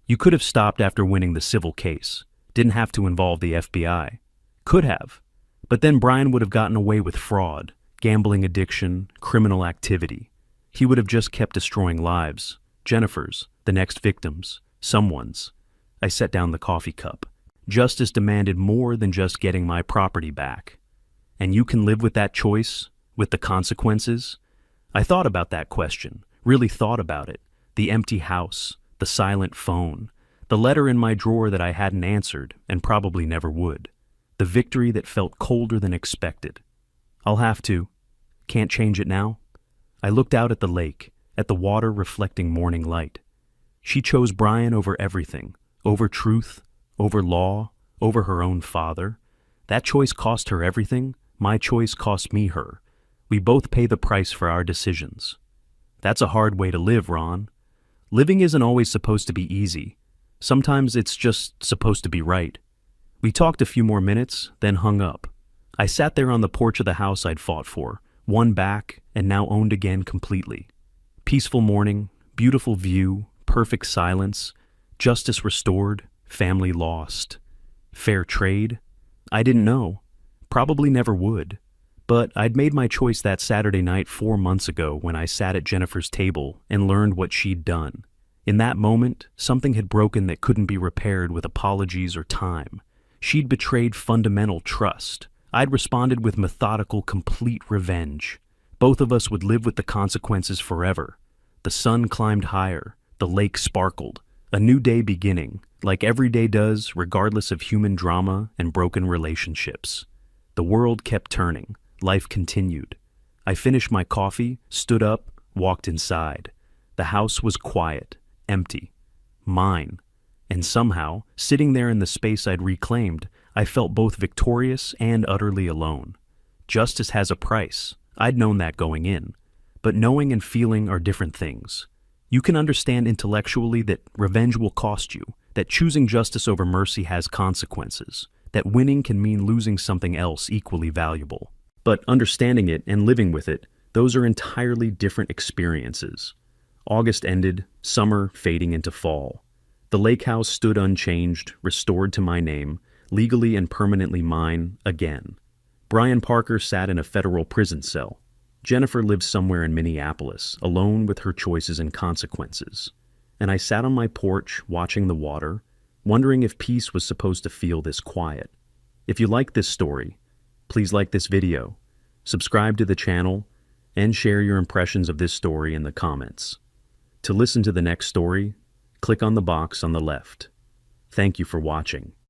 You could have stopped after winning the civil case. Didn't have to involve the FBI. Could have. But then Brian would have gotten away with fraud, gambling addiction, criminal activity. He would have just kept destroying lives. Jennifer's, the next victims, someone's. I set down the coffee cup. Justice demanded more than just getting my property back. And you can live with that choice, with the consequences? I thought about that question, really thought about it. The empty house, the silent phone, the letter in my drawer that I hadn't answered and probably never would. The victory that felt colder than expected. I'll have to. Can't change it now. I looked out at the lake, at the water reflecting morning light. She chose Brian over everything, over truth, over law, over her own father. That choice cost her everything. My choice cost me her. We both pay the price for our decisions. That's a hard way to live, Ron. Living isn't always supposed to be easy. Sometimes it's just supposed to be right. We talked a few more minutes, then hung up. I sat there on the porch of the house I'd fought for, won back, and now owned again completely. Peaceful morning, beautiful view, perfect silence, justice restored, family lost. Fair trade? I didn't know. Probably never would. But I'd made my choice that Saturday night 4 months ago when I sat at Jennifer's table and learned what she'd done. In that moment, something had broken that couldn't be repaired with apologies or time. She'd betrayed fundamental trust. I'd responded with methodical, complete revenge. Both of us would live with the consequences forever. The sun climbed higher. The lake sparkled. A new day beginning, like every day does, regardless of human drama and broken relationships. The world kept turning. Life continued. I finished my coffee, stood up, walked inside. The house was quiet, empty. Mine. And somehow, sitting there in the space I'd reclaimed, I felt both victorious and utterly alone. Justice has a price. I'd known that going in. But knowing and feeling are different things. You can understand intellectually that revenge will cost you, that choosing justice over mercy has consequences, that winning can mean losing something else equally valuable. But understanding it and living with it, those are entirely different experiences. August ended, summer fading into fall. The lake house stood unchanged, restored to my name, legally and permanently mine again. Brian Parker sat in a federal prison cell. Jennifer lived somewhere in Minneapolis, alone with her choices and consequences. And I sat on my porch, watching the water, wondering if peace was supposed to feel this quiet. If you like this story, please like this video, subscribe to the channel, and share your impressions of this story in the comments. To listen to the next story, click on the box on the left. Thank you for watching.